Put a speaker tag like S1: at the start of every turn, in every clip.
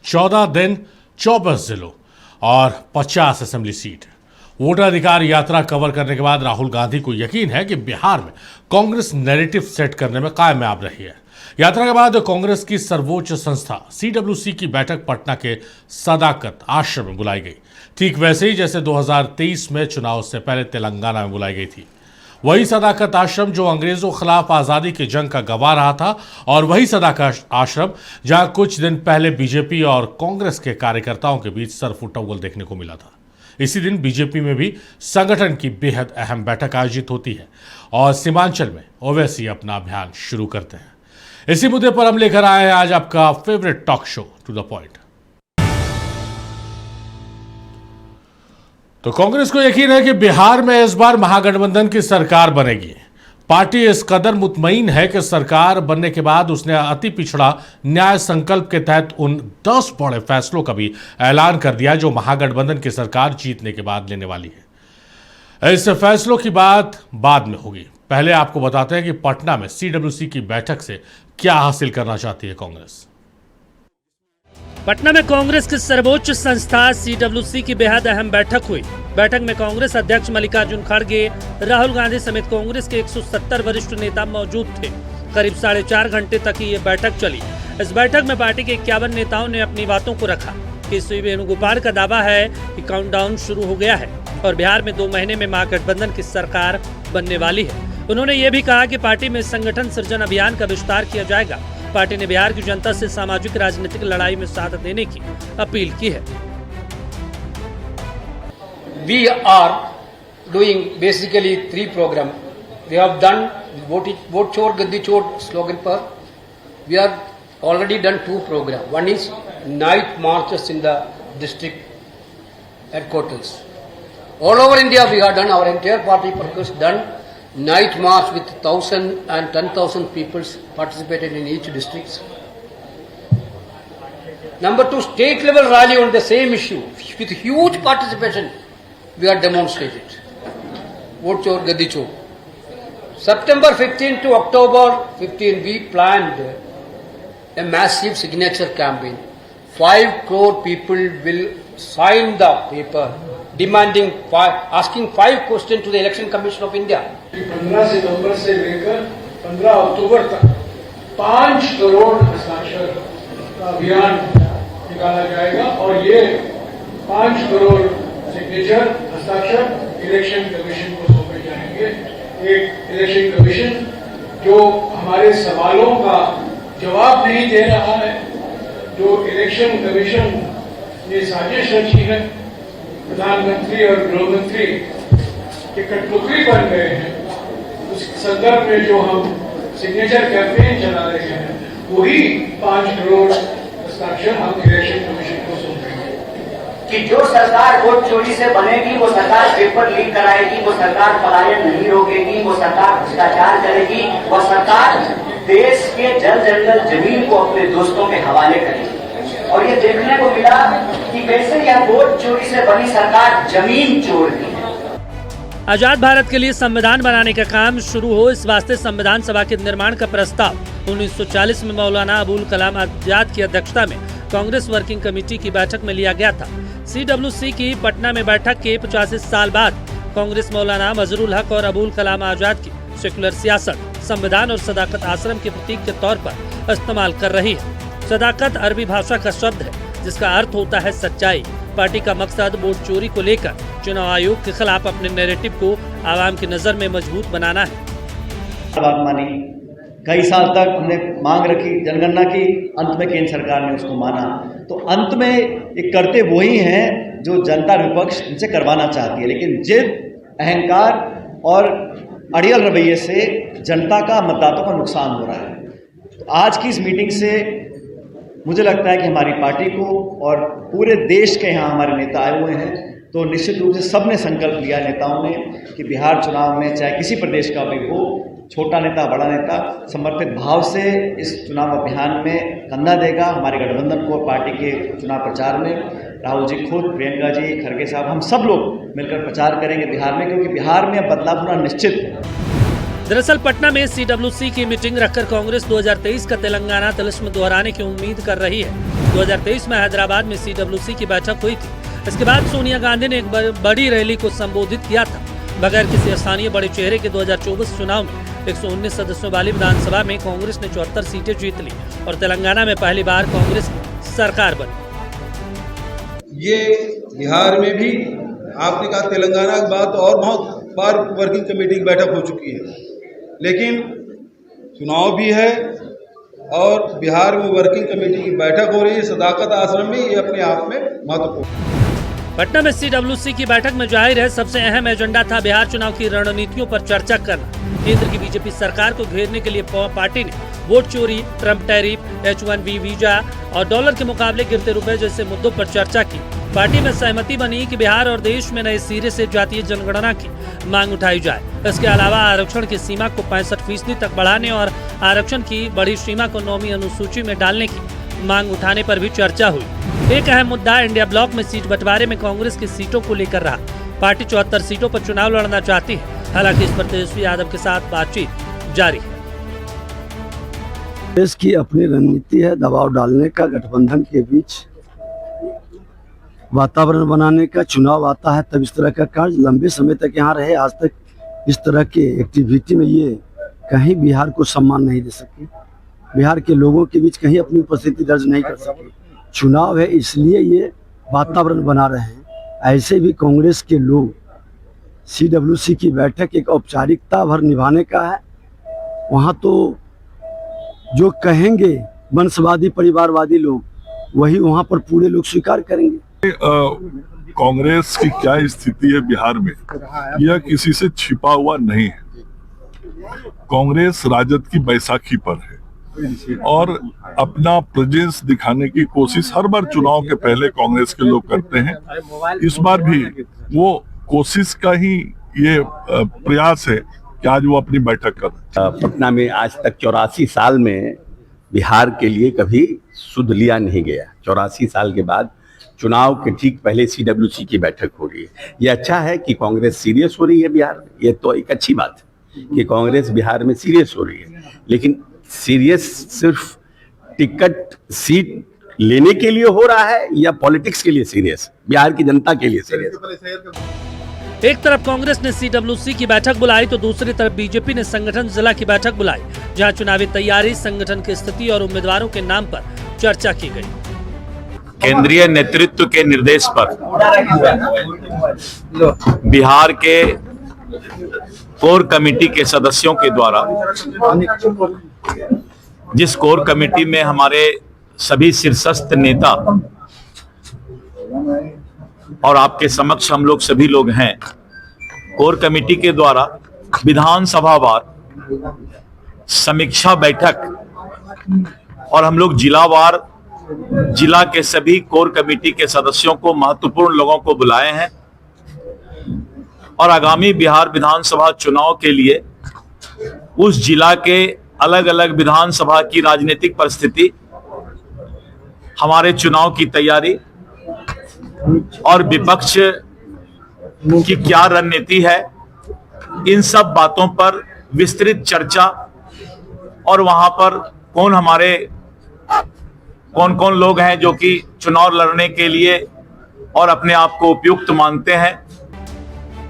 S1: 14 दिन 24 जिलों और 50 असेंबली सीट। वोटर अधिकार यात्रा कवर करने के बाद राहुल गांधी को यकीन है कि बिहार में कांग्रेस नैरेटिव सेट करने में कामयाब रही है। यात्रा के बाद कांग्रेस की सर्वोच्च संस्था CWC की बैठक पटना के सदाकत आश्रम में बुलाई गई, ठीक वैसे ही जैसे 2023 में चुनाव से पहले तेलंगाना में बुलाई गई थी। वही सदाकत आश्रम जो अंग्रेजों के खिलाफ आजादी की जंग का गवाह रहा था, और वही सदाकत आश्रम जहां कुछ दिन पहले बीजेपी और कांग्रेस के कार्यकर्ताओं के बीच सरफुटौल देखने को मिला था। इसी दिन बीजेपी में भी संगठन की बेहद अहम बैठक आयोजित होती है और सीमांचल में ओवैसी अपना अभियान शुरू करते हैं। इसी मुद्दे पर हम लेकर आए हैं आज आपका favourite talk show to the point. तो कांग्रेस को यकीन है कि बिहार में इस बार महागठबंधन की सरकार बनेगी। पार्टी इस कदर मुतमईन है कि सरकार बनने के बाद उसने अति पिछड़ा न्याय संकल्प के तहत उन 10 बड़े फैसलों का भी ऐलान कर दिया जो महागठबंधन की सरकार जीतने के बाद लेने वाली है। इस फैसलों की बात बाद में होगी। पहले आपको बताते हैं कि पटना में CWC की बैठक से क्या हासिल करना चाहती है कांग्रेस।
S2: पटना में कांग्रेस की सर्वोच्च संस्था CWC की बेहद अहम बैठक हुई। बैठक में कांग्रेस अध्यक्ष मल्लिकार्जुन खड़गे, राहुल गांधी समेत कांग्रेस के 170 वरिष्ठ नेता मौजूद थे। करीब 4.5 घंटे तक ये बैठक चली। इस बैठक में पार्टी के 51 नेताओं ने अपनी बातों को रखा। केशरी वेणुगोपाल का दावा है कि काउंटडाउन शुरू हो गया है और बिहार में 2 महीने में महागठबंधन की सरकार बनने वाली है। उन्होंने ये भी कहा कि पार्टी में संगठन सृजन अभियान का विस्तार किया जाएगा। पार्टी ने बिहार की जनता से सामाजिक राजनीतिक लड़ाई में साथ देने की अपील की है।
S3: We are doing basically 3 programs. We have done vote chor gaddi chor slogan per. We are already done 2 programs. One is night marches in the district headquarters. All over India we have done, our entire party purpose done night march with 1,000 and 10,000 people participated in each district. Number 2, state level rally on the same issue with huge participation. We are demonstrated. Vote chor gaddi chor. September 15 to October 15, we planned a massive signature campaign. 5 crore people will sign the paper demanding asking 5 questions to the Election Commission of India.
S4: 15 सितंबर से लेकर 15 अक्टूबर तक 5 करोड़ हस्ताक्षर का अभियान निकाला जाएगा और ये 5 करोड़ सिग्नेचर हस्ताक्षर इलेक्शन कमीशन को सौंपे जाएंगे। एक इलेक्शन कमीशन जो हमारे सवालों का जवाब नहीं दे रहा है, जो इलेक्शन कमीशन ने साजिश रची है, प्रधानमंत्री और गृह मंत्री के कठपुतली बन गए हैं, उस संदर्भ में जो हम सिग्नेचर कैंपेन चला रहे हैं वही 5 करोड़ हस्ताक्षर हम इलेक्शन कमीशन को सौंपेंगे।
S5: कि जो सरकार वोट चोरी से बनेगी वो सरकार पेपर लीक कराएगी, वो सरकार पलायन नहीं रोकेगी, वो सरकार भ्रष्टाचार करेगी, वो सरकार देश के जल जंगल जमीन को अपने दोस्तों के हवाले करेगी। और ये देखने को मिला कि कैसे यह वोट चोरी से बनी सरकार जमीन चोर दी है।
S2: आजाद भारत के लिए संविधान बनाने का काम शुरू हो, इस वास्ते संविधान सभा के निर्माण का प्रस्ताव 1940 में मौलाना अबुल कलाम आजाद की अध्यक्षता में कांग्रेस वर्किंग कमेटी की बैठक में लिया गया था। CWC की पटना में बैठक के 85 साल बाद कांग्रेस मौलाना मजरुल हक और अबुल कलाम आजाद की सेकुलर सियासत संविधान और सदाकत आश्रम के प्रतीक के तौर पर इस्तेमाल कर रही है। सदाकत अरबी भाषा का शब्द है जिसका अर्थ होता है सच्चाई। पार्टी का मकसद वोट चोरी को लेकर चुनाव आयोग के खिलाफ अपने नैरेटिव को आवाम की नजर में मजबूत बनाना है।
S6: बात मानी, कई साल तक हमने मांग रखी जनगणना की, अंत में केंद्र सरकार ने उसको माना। तो अंत में एक करते वही हैं जो जनता विपक्ष इनसे करवाना चाहती है, लेकिन जिद, अहंकार और अड़ियल रवैये से जनता का, मतदाताओं का नुकसान हो रहा है। तो आज की इस मीटिंग से मुझे लगता है कि हमारी पार्टी को और पूरे देश के यहाँ हमारे नेता आए हुए हैं, तो निश्चित रूप से सबने संकल्प लिया नेताओं ने कि बिहार चुनाव में चाहे किसी प्रदेश का भी हो, छोटा नेता बड़ा नेता समर्पित भाव से इस चुनाव अभियान में कंधा देगा। हमारे गठबंधन को, पार्टी के चुनाव प्रचार में राहुल जी खुद, प्रियंका जी, खड़गे साहब, हम सब लोग मिलकर प्रचार करेंगे बिहार में, क्योंकि बिहार में अब बदलाव होना निश्चित है।
S2: दरअसल पटना में CWC की मीटिंग रखकर कांग्रेस 2023 का तेलंगाना तिलिस्म दोहराने की उम्मीद कर रही है। 2023 में हैदराबाद में CWC की बैठक हुई थी। इसके बाद सोनिया गांधी ने एक बड़ी रैली को संबोधित किया था। बगैर किसी स्थानीय बड़े चेहरे के 2024 चुनाव में 119 सदस्यों वाली विधानसभा में कांग्रेस ने 74 सीटें जीत ली और तेलंगाना में पहली बार कांग्रेस की सरकार बनी।
S7: ये बिहार में भी आपने कहा तेलंगाना के बाद और बहुत बार वर्किंग कमेटी की बैठक हो चुकी है, लेकिन चुनाव भी है और बिहार में वर्किंग कमेटी की बैठक हो रही है। सदाकत आश्रम में ये अपने आप में महत्वपूर्ण।
S2: पटना में CWC की बैठक में जाहिर है सबसे अहम एजेंडा था बिहार चुनाव की रणनीतियों पर चर्चा करना। केंद्र की बीजेपी सरकार को घेरने के लिए पार्टी ने वोट चोरी, ट्रम्प टैरिफ, H1B वीजा और डॉलर के मुकाबले गिरते रुपए जैसे मुद्दों पर चर्चा की। पार्टी में सहमति बनी कि बिहार और देश में नए सिरे से जातीय जनगणना की मांग उठाई जाए। इसके अलावा आरक्षण की सीमा को 65% तक बढ़ाने और आरक्षण की बड़ी सीमा को 9वीं अनुसूची में डालने की मांग उठाने पर भी चर्चा हुई। एक अहम मुद्दा इंडिया ब्लॉक में सीट बंटवारे में कांग्रेस की सीटों को लेकर रहा। पार्टी 74 सीटों पर चुनाव लड़ना चाहती है। हालांकि इस पर तेजस्वी यादव के साथ बातचीत जारी है।
S8: देश की अपनी रणनीति है दबाव डालने का, गठबंधन के बीच वातावरण बनाने का। चुनाव आता है तब इस तरह का कार्य लंबे समय तक यहाँ रहे। आज तक इस तरह के एक्टिविटी में ये कहीं बिहार को सम्मान नहीं दे सके, बिहार के लोगों के बीच कहीं अपनी उपस्थिति दर्ज नहीं कर सके। चुनाव है इसलिए ये वातावरण बना रहे हैं। ऐसे भी कांग्रेस के लोग CWC की बैठक एक औपचारिकता भर निभाने का है। वहाँ तो जो कहेंगे वंशवादी परिवारवादी लोग वही वहाँ पर पूरे लोग स्वीकार करेंगे।
S9: कांग्रेस की क्या स्थिति है बिहार में, यह किसी से छिपा हुआ नहीं है। कांग्रेस राजद की बैसाखी पर है और अपना प्रेजेंस दिखाने की कोशिश हर बार चुनाव के पहले कांग्रेस के लोग करते हैं। इस बार भी वो कोशिश का ही ये प्रयास है कि आज वो अपनी बैठक कर रहे हैं।
S10: पटना में आज तक 84 साल में बिहार के लिए कभी सुध लिया नहीं गया। 84 साल के बाद चुनाव के ठीक पहले CWC की बैठक हो रही है। ये अच्छा है कि कांग्रेस सीरियस हो रही है बिहार में। ये तो एक अच्छी बात है कि कांग्रेस बिहार में सीरियस हो रही है, लेकिन सीरियस सिर्फ टिकट सीट लेने के लिए हो रहा है या पॉलिटिक्स के लिए सीरियस, बिहार की जनता के लिए सीरियस।
S2: एक तरफ कांग्रेस ने CWC की बैठक बुलाई तो दूसरी तरफ बीजेपी ने संगठन जिला की बैठक बुलाई, जहां चुनावी तैयारी, संगठन की स्थिति और उम्मीदवारों के नाम पर चर्चा की गई।
S11: केंद्रीय नेतृत्व के निर्देश पर बिहार के कोर कमेटी के सदस्यों के द्वारा, जिस कोर कमेटी में हमारे सभी शीर्षस्थ नेता और आपके समक्ष हम लोग सभी लोग हैं, कोर कमेटी के द्वारा विधानसभावार समीक्षा बैठक और हम लोग जिलावार जिला के सभी कोर कमेटी के सदस्यों को, महत्वपूर्ण लोगों को बुलाए हैं और आगामी बिहार विधानसभा चुनाव के लिए उस जिला के अलग अलग विधानसभा की राजनीतिक परिस्थिति, हमारे चुनाव की तैयारी और विपक्ष की क्या रणनीति है, इन सब बातों पर विस्तृत चर्चा और वहां पर कौन कौन लोग हैं जो कि चुनाव लड़ने के लिए और अपने आप को उपयुक्त मानते हैं।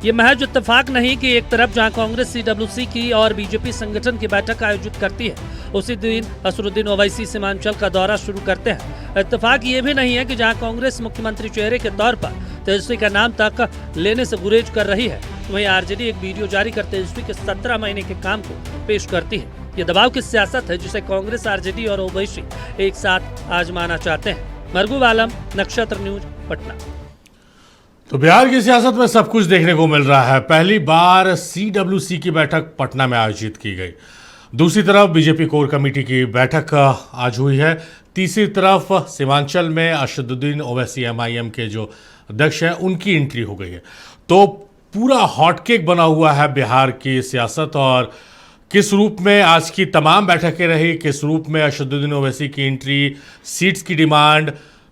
S2: ये महज इत्तेफाक नहीं कि एक तरफ जहां कांग्रेस CWC की और बीजेपी संगठन की बैठक आयोजित करती है, उसी दिन असरुद्दीन ओवैसी सीमांचल का दौरा शुरू करते हैं। इत्तेफाक ये भी नहीं है कि जहां कांग्रेस मुख्यमंत्री चेहरे के तौर पर तेजस्वी का नाम तक लेने से गुरेज कर रही है, वहीं आरजेडी एक वीडियो जारी कर तेजस्वी के 17 महीने के काम को पेश करती है। ये दबाव की सियासत है जिसे कांग्रेस, आरजेडी और ओवैसी एक साथ आजमाना चाहते हैं। मरगूब आलम, नक्षत्र न्यूज, पटना।
S1: तो बिहार की सियासत में सब कुछ देखने को मिल रहा है। पहली बार CWC की बैठक पटना में आयोजित की गई। दूसरी तरफ बीजेपी कोर कमेटी की बैठक आज हुई है। तीसरी तरफ सीमांचल में असदुद्दीन ओवैसी MIM के जो अध्यक्ष हैं उनकी एंट्री हो गई है। तो पूरा हॉटकेक बना हुआ है बिहार की सियासत। और किस रूप में आज की तमाम बैठकें रही, किस रूप में असदुद्दीन ओवैसी की एंट्री, सीट्स की डिमांड,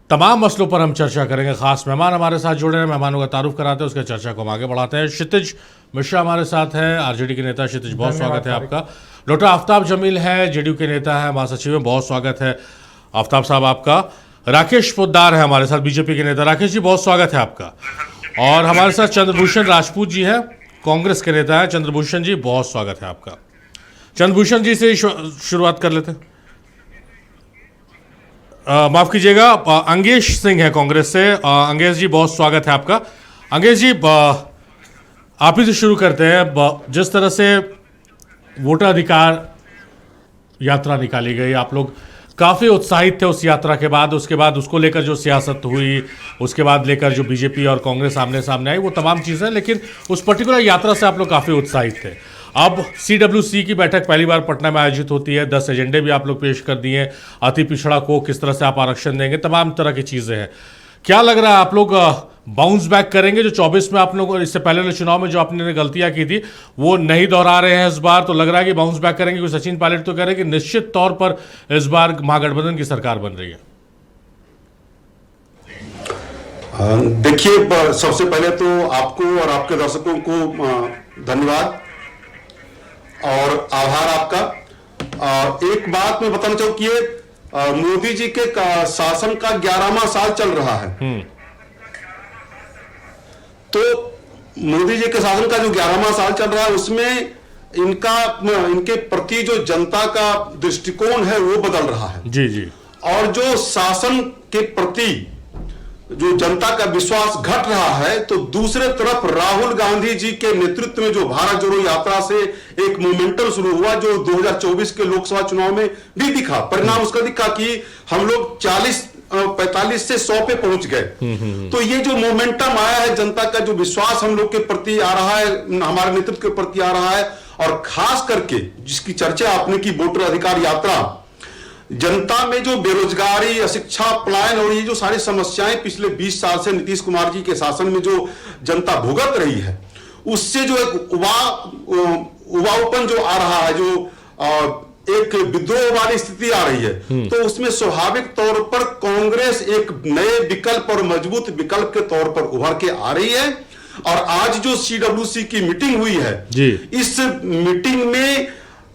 S1: तमाम मसलों पर हम चर्चा करेंगे। खास मेहमान हमारे साथ जुड़े हैं, मेहमानों का तारुफ कराते हैं, उसके चर्चा को हम आगे बढ़ाते हैं। क्षितिज मिश्रा हमारे साथ हैं, आरजेडी के नेता। क्षितिज, बहुत स्वागत है आपका। डॉक्टर आफ्ताब जमील है, जेडीयू के नेता है, महासचिव हैं, बहुत स्वागत है आफ्ताब साहब आपका। राकेश पोद्दार है हमारे साथ, बीजेपी के नेता। राकेश जी, बहुत स्वागत है आपका। और हमारे साथ चंद्रभूषण राजपूत जी हैं, कांग्रेस के नेता है। चंद्रभूषण जी, बहुत स्वागत है आपका। चंद्रभूषण जी से शुरुआत कर लेते हैं। माफ कीजिएगा, अंगेश सिंह है कांग्रेस से। अंगेश जी, बहुत स्वागत है आपका। अंगेश जी, आप ही से शुरू करते हैं। जिस तरह से वोटर अधिकार यात्रा निकाली गई, आप लोग काफ़ी उत्साहित थे उस यात्रा के बाद। उसके बाद उसको लेकर जो सियासत हुई, उसके बाद लेकर जो बीजेपी और कांग्रेस आमने सामने आई, वो तमाम चीज़ें, लेकिन उस पर्टिकुलर यात्रा से आप लोग काफ़ी उत्साहित थे। अब CWC की बैठक पहली बार पटना में आयोजित होती है। 10 एजेंडे भी आप लोग पेश कर दिए। अति पिछड़ा को किस तरह से आप आरक्षण देंगे, तमाम तरह की चीज़ें हैं। क्या लग रहा है, आप लोग बाउंस बैक करेंगे? जो 24 में आप लोग इससे पहले वाले चुनाव में जो आपने गलतियां की थी वो नहीं दोहरा रहे हैं इस बार, तो लग रहा है कि बाउंस बैक करेंगे? क्योंकि सचिन पायलट तो कह रहे हैं कि निश्चित तौर पर इस बार महागठबंधन की सरकार बन रही है।
S12: देखिए, सबसे पहले तो आपको और आपके दर्शकों को धन्यवाद और आभार आपका। एक बात मैं बताना चाहूँ कि मोदी जी के शासन का 11वां साल चल रहा है। तो मोदी जी के शासन का जो 11वां साल चल रहा है, उसमें इनके प्रति जो जनता का दृष्टिकोण है वो बदल रहा है।
S1: जी जी।
S12: और जो शासन के प्रति जो जनता का विश्वास घट रहा है, तो दूसरे तरफ राहुल गांधी जी के नेतृत्व में जो भारत जोड़ो यात्रा से एक मोमेंटम शुरू हुआ, जो 2024 के लोकसभा चुनाव में भी दिखा। परिणाम उसका दिखा कि हम लोग 45 से 100 पे पहुंच गए। तो ये जो मोमेंटम आया है, जनता का जो विश्वास हम लोग के प्रति आ रहा है, हमारे नेतृत्व के प्रति आ रहा है, और खास करके जिसकी चर्चा आपने की, वोटर अधिकार यात्रा, जनता में जो बेरोजगारी, अशिक्षा, पलायन और ये जो सारी समस्याएं पिछले 20 साल से नीतीश कुमार जी के शासन में जो जनता भुगत रही है, उससे जो एक उबाऊपन जो आ रहा है, जो एक विद्रोह वाली स्थिति आ रही है, तो उसमें स्वाभाविक तौर पर कांग्रेस एक नए विकल्प और मजबूत विकल्प के तौर पर उभर के आ रही है। और आज जो CWC की मीटिंग हुई है, इस मीटिंग में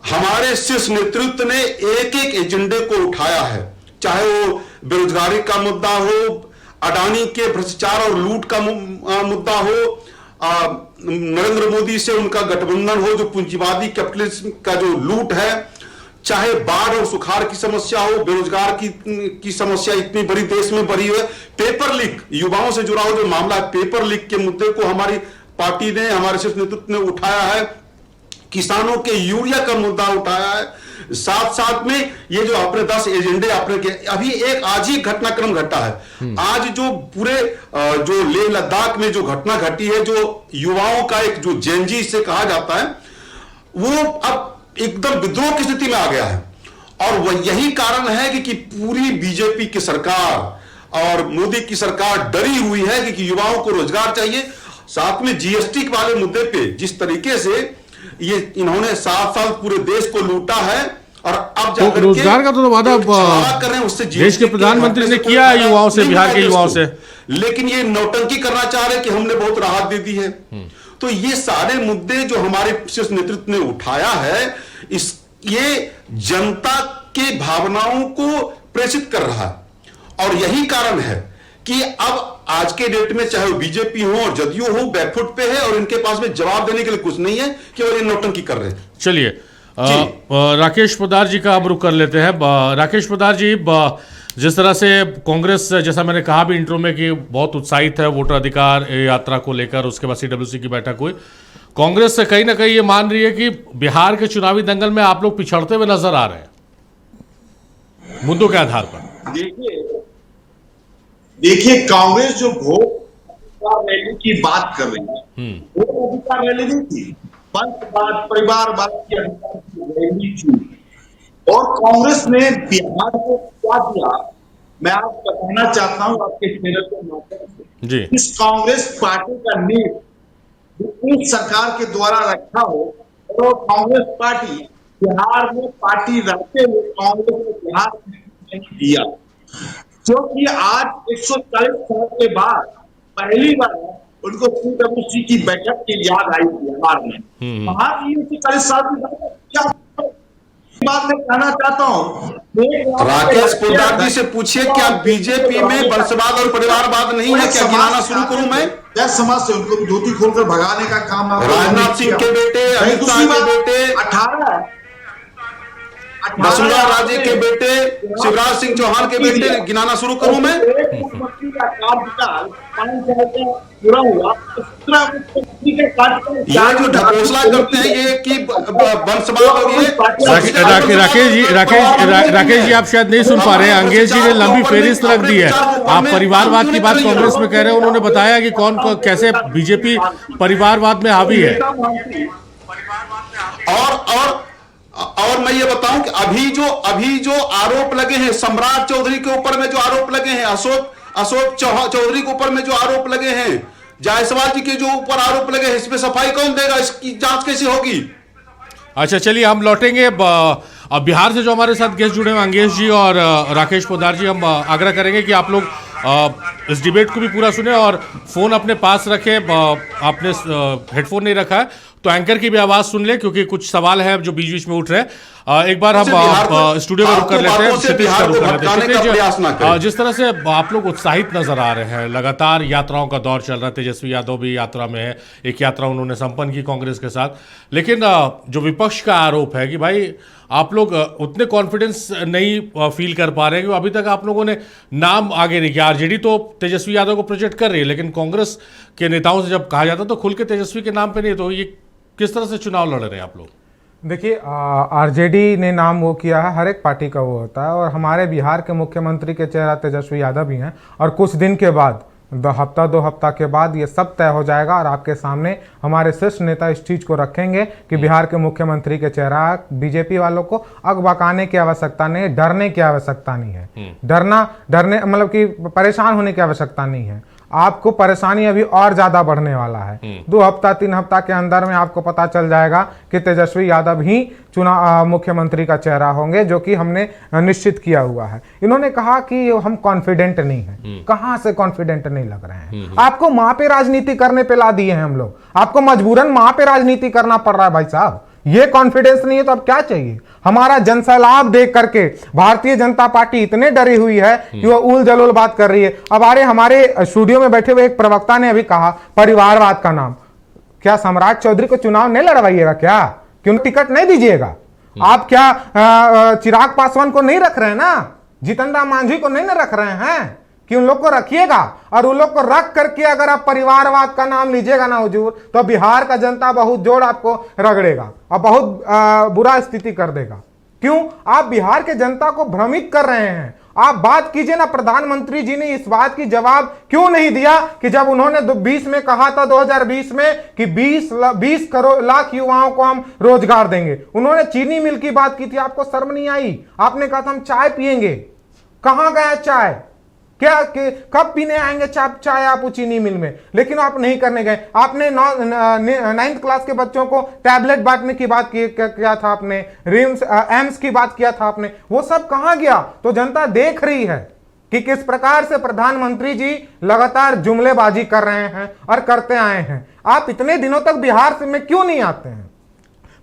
S12: हमारे शीर्ष नेतृत्व ने एक एक एजेंडे को उठाया है, चाहे वो बेरोजगारी का मुद्दा हो, अडानी के भ्रष्टाचार और लूट का मुद्दा हो, नरेंद्र मोदी से उनका गठबंधन हो, जो पूंजीवादी कैपिटलिज्म का जो लूट है, चाहे बाढ़ और सुखाड़ की समस्या हो, बेरोजगार की समस्या इतनी बड़ी देश में बढ़ी है, पेपर लीक, युवाओं से जुड़ा हुआ जो मामला है, पेपर लीक के मुद्दे को हमारी पार्टी ने, हमारे शीर्ष नेतृत्व ने उठाया है। किसानों के यूरिया का मुद्दा उठाया है। साथ साथ में ये जो आपने 10 एजेंडे आपने के, अभी एक आज ही घटनाक्रम घटा है। आज जो पूरे जो लेह लद्दाख में जो घटना घटी है, जो युवाओं का एक जो जेनजी से कहा जाता है, वो अब एकदम विद्रोह की स्थिति में आ गया है। और वह यही कारण है कि पूरी बीजेपी की सरकार और मोदी की सरकार डरी हुई है कि युवाओं को रोजगार चाहिए। साथ में GST वाले मुद्दे पे जिस तरीके से ये इन्होंने 7 साल पूरे देश को लूटा है, और अब
S1: तो रोजगार का तो वादा कर रहे हैं, उससे देश के प्रधानमंत्री ने किया है युवाओं से, बिहार के युवाओं से,
S12: लेकिन ये नौटंकी करना चाह रहे कि हमने बहुत राहत दे दी है। तो ये सारे मुद्दे जो हमारे शीर्ष नेतृत्व ने उठाया है, ये जनता के भावनाओं को प्रेषित कर रहा है। और यही कारण है कि अब आज के डेट में चाहे वो बीजेपी हो और जदयू हो, बैकफुट पे है और इनके पास में जवाब देने के लिए कुछ नहीं है, केवल ये नौटंकी कर रहे हैं।
S1: चलिए, राकेश पोद्दार जी का अब रुख कर लेते हैं। राकेश पोद्दार जी, जिस तरह से कांग्रेस, जैसा मैंने कहा भी इंट्रो में, कि बहुत उत्साहित है वोटर अधिकार यात्रा को लेकर, उसके बाद CWC की बैठक हुई, कांग्रेस से कहीं ना कहीं ये मान रही है कि बिहार के चुनावी दंगल में आप लोग पिछड़ते हुए नजर आ रहे हैं, मुद्दों के आधार पर।
S13: देखिए, कांग्रेस जो वोट अधिकार रैली की बात कर रही है, वोट अधिकार रैली नहीं थी, पंचवाद, परिवारवाद की अधिकार की रैली थी। और कांग्रेस ने बिहार को क्या दिया, मैं आपको बताना चाहता हूं आपके चैनल के माध्यम से। इस कांग्रेस पार्टी का नींव ब्रिटिश सरकार के द्वारा रखा हो, और कांग्रेस पार्टी बिहार में पार्टी रहते हुए कांग्रेस ने बिहार में नहीं दिया। क्योंकि आज 140 साल के बाद पहली बार उनको CWC की बैठक की याद आई बिहार में। वहां की 140 साल की क्या बात मैं कहना चाहता हूँ,
S12: राकेश पोद्दार जी से पूछिए, क्या बीजेपी में वंशवाद और परिवारवाद नहीं है? क्या गिनाना शुरू करूं मैं?
S13: समाज से उनको धोती खोलकर भगाने का काम
S12: राजनाथ सिंह के बेटे, अमित शाह के बेटे,
S13: 18
S12: वसुंधरा राजे के बेटे, शिवराज सिंह चौहान के बेटे, गिनाना शुरू करूं मैं?
S13: मुख्यमंत्री का कार्यकाल 5 साल का पूरा हुआ, 17 मुख्यमंत्री के कार्यकाल
S12: ये जो ढकोसला करते हैं ये कि वंशवाद और ये
S1: राकेश जी आप शायद नहीं सुन पा रहे हैं। अंगेश जी ने लंबी फेरिस्त रख दी है। आप परिवारवाद की बात कांग्रेस में कह रहे हैं, उन्होंने बताया कि कौन कैसे बीजेपी परिवारवाद में हावी है।
S12: और मैं ये बताऊं कि अभी जो आरोप लगे हैं सम्राट चौधरी के ऊपर में, जो आरोप लगे हैं अशोक चौधरी के ऊपर में जो आरोप लगे हैं, जायसवाल जी के जो ऊपर आरोप लगे हैं, इसमें सफाई कौन देगा? इसकी जांच कैसे होगी?
S1: अच्छा चलिए हम लौटेंगे। अब बिहार से जो हमारे साथ गेस्ट जुड़े हैं अंगेश जी और राकेश पोद्दार जी, हम आग्रह करेंगे कि आप लोग इस डिबेट को भी पूरा सुने और फोन अपने पास रखें। आपने हेडफोन नहीं रखा है तो एंकर की भी आवाज सुन ले, क्योंकि कुछ सवाल हैं जो बीच बीच में उठ रहे हैं। एक बार हम स्टूडियो में रुक कर लेते हैं, क्षितिज का रुक कर लेते हैं। जिस तरह से आप लोग उत्साहित नजर आ रहे हैं, लगातार यात्राओं का दौर चल रहा है, तेजस्वी यादव भी यात्रा में है, एक यात्रा उन्होंने संपन्न की कांग्रेस के साथ, लेकिन जो विपक्ष का आरोप है कि भाई आप लोग उतने कॉन्फिडेंस नहीं फील कर पा रहे हैं, अभी तक आप लोगों ने नाम आगे नहीं किया। आरजेडी तो तेजस्वी यादव को प्रोजेक्ट कर रही है, लेकिन कांग्रेस के नेताओं से जब कहा जाता तो खुल के तेजस्वी के नाम पे नहीं, तो ये किस तरह से चुनाव लड़ रहे हैं आप लोग?
S14: देखिए, आरजेडी ने नाम वो किया है, हर एक पार्टी का वो होता है, और हमारे बिहार के मुख्यमंत्री के चेहरा तेजस्वी यादव ही हैं, और कुछ दिन के बाद दो हफ्ता के बाद ये सब तय हो जाएगा और आपके सामने हमारे शीर्ष नेता इस चीज़ को रखेंगे कि बिहार के मुख्यमंत्री के चेहरा। बीजेपी वालों को अगबकाने की आवश्यकता नहीं है, डरने की आवश्यकता नहीं है, डरने मतलब कि परेशान होने की आवश्यकता नहीं है। आपको परेशानी अभी और ज्यादा बढ़ने वाला है। 2 हफ्ता 3 हफ्ता के अंदर में आपको पता चल जाएगा कि तेजस्वी यादव ही मुख्यमंत्री का चेहरा होंगे, जो कि हमने निश्चित किया हुआ है। इन्होंने कहा कि हम कॉन्फिडेंट नहीं है। कहां से कॉन्फिडेंट नहीं लग रहे हैं? आपको वहां पे राजनीति करने पे ला दिए हैं हम लोग, आपको मजबूरन वहां पे राजनीति करना पड़ रहा है भाई साहब। ये कॉन्फिडेंस नहीं है तो अब क्या चाहिए? हमारा जनसैलाब देख करके भारतीय जनता पार्टी इतने डरी हुई है कि वो उल जलूल बात कर रही है। अब हमारे स्टूडियो में बैठे हुए एक प्रवक्ता ने अभी कहा परिवारवाद का नाम, क्या सम्राट चौधरी को चुनाव नहीं लड़वाइएगा? क्या क्यों टिकट नहीं दीजिएगा? आप क्या चिराग पासवान को नहीं रख रहे हैं ना, जीतन राम मांझी को नहीं ना रख रहे हैं कि उन लोग को रखिएगा? और उन लोग को रख करके अगर आप परिवारवाद का नाम लीजिएगा ना हुजूर, तो बिहार का जनता बहुत जोर आपको रगड़ेगा और बहुत बुरा स्थिति कर देगा। क्यों? आप बिहार के जनता को भ्रमित कर रहे हैं। आप बात कीजिए ना, प्रधानमंत्री जी ने इस बात की जवाब क्यों नहीं दिया कि जब उन्होंने 20 में कहा था 2020 में कि 20 करोड़ लाख युवाओं को हम रोजगार देंगे, उन्होंने चीनी मिल की बात की थी। आपको शर्म नहीं आई? आपने कहा था हम चाय पिएंगे, कहां गया चाय? क्या कब पीने आएंगे चाय आप चीनी मिल में? लेकिन आप नहीं करने गए। आपने 9th क्लास के बच्चों को टैबलेट बांटने की बात किया था, आपने एम्स की बात किया था आपने, वो सब कहां गया? तो जनता देख रही है कि किस प्रकार से प्रधानमंत्री जी लगातार जुमलेबाजी कर रहे हैं और करते आए हैं। आप इतने दिनों तक बिहार में क्यों नहीं आते हैं?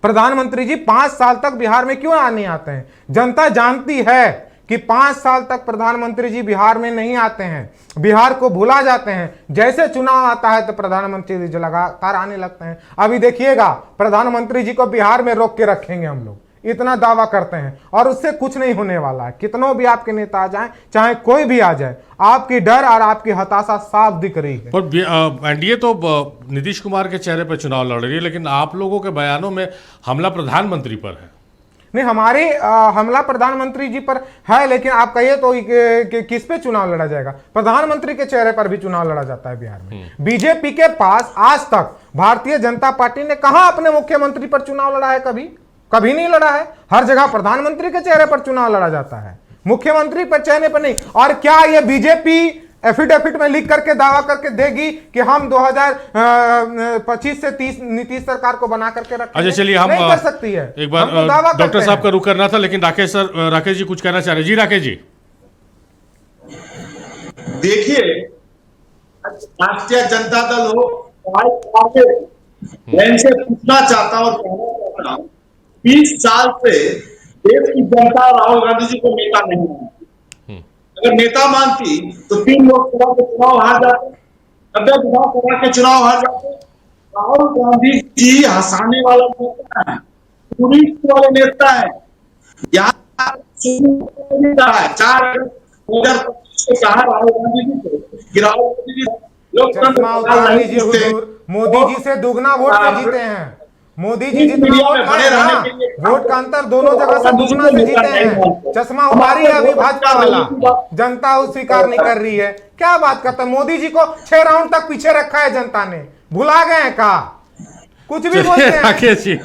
S14: प्रधानमंत्री जी 5 साल तक बिहार में क्यों नहीं आते हैं? जनता जानती है कि 5 साल तक प्रधानमंत्री जी बिहार में नहीं आते हैं, बिहार को भुला जाते हैं। जैसे चुनाव आता है तो प्रधानमंत्री जी लगातार आने लगते हैं। अभी देखिएगा, प्रधानमंत्री जी को बिहार में रोक के रखेंगे हम लोग, इतना दावा करते हैं, और उससे कुछ नहीं होने वाला है। कितनों भी आपके नेता आ जाएं, चाहे कोई भी आ जाए, आपकी डर और आपकी हताशा साफ दिख रही है।
S1: पर एनडीए तो नीतीश कुमार के चेहरे पर चुनाव लड़ रही है, लेकिन आप लोगों के बयानों में हमला प्रधानमंत्री पर है।
S14: नहीं, हमारी हमला प्रधानमंत्री जी पर है, लेकिन आप कहिए तो किस पे चुनाव लड़ा जाएगा? प्रधानमंत्री के चेहरे पर भी चुनाव लड़ा जाता है बिहार में। बीजेपी के पास आज तक भारतीय जनता पार्टी ने कहां अपने मुख्यमंत्री पर चुनाव लड़ा है? कभी नहीं लड़ा है। हर जगह प्रधानमंत्री के चेहरे पर चुनाव लड़ा जाता है, मुख्यमंत्री पर चेहरे पर नहीं। और क्या ये बीजेपी एफिडेविट में लिख करके दावा करके देगी कि हम 2025 से 30 नीतीश सरकार को बना करके रखेंगे?
S1: अच्छा चलिए, हम
S14: नहीं कर सकती है।
S1: एक बार डॉक्टर साहब का रुख करना था, लेकिन राकेश जी कुछ कहना चाह रहे। जी राकेश जी।
S13: देखिए, राष्ट्रीय जनता दल हो, मैं इनसे पूछना चाहता हूं और कहना चाहता हूं, 20 साल से देश की जनता राहुल गांधी जी को नेता नहीं मानती। अगर नेता मानती तो 3 लोकसभा के चुनाव हार जाते, 90 विधानसभा के चुनाव हार जाते। राहुल गांधी जी हंसाने वाला नेता है, टूरिस्ट वाले नेता है। यहाँ 4 अगस्त 2025 को कहा राहुल गांधी जी को कि राहुल गांधी जी
S14: मोदी जी से दुगना वोट से जीते हैं। मोदी जी जितना वोट है ना, वोट का अंतर दोनों जगह से दुगना से जीते हैं। चश्मा उतारी है अभी भाजपा वाला, जनता वो स्वीकार नहीं कर रही है। क्या बात करता है, मोदी जी को 6 राउंड तक पीछे रखा है जनता ने, भुला गए हैं का? कुछ भी बोलते हैं।
S1: राकेश जी,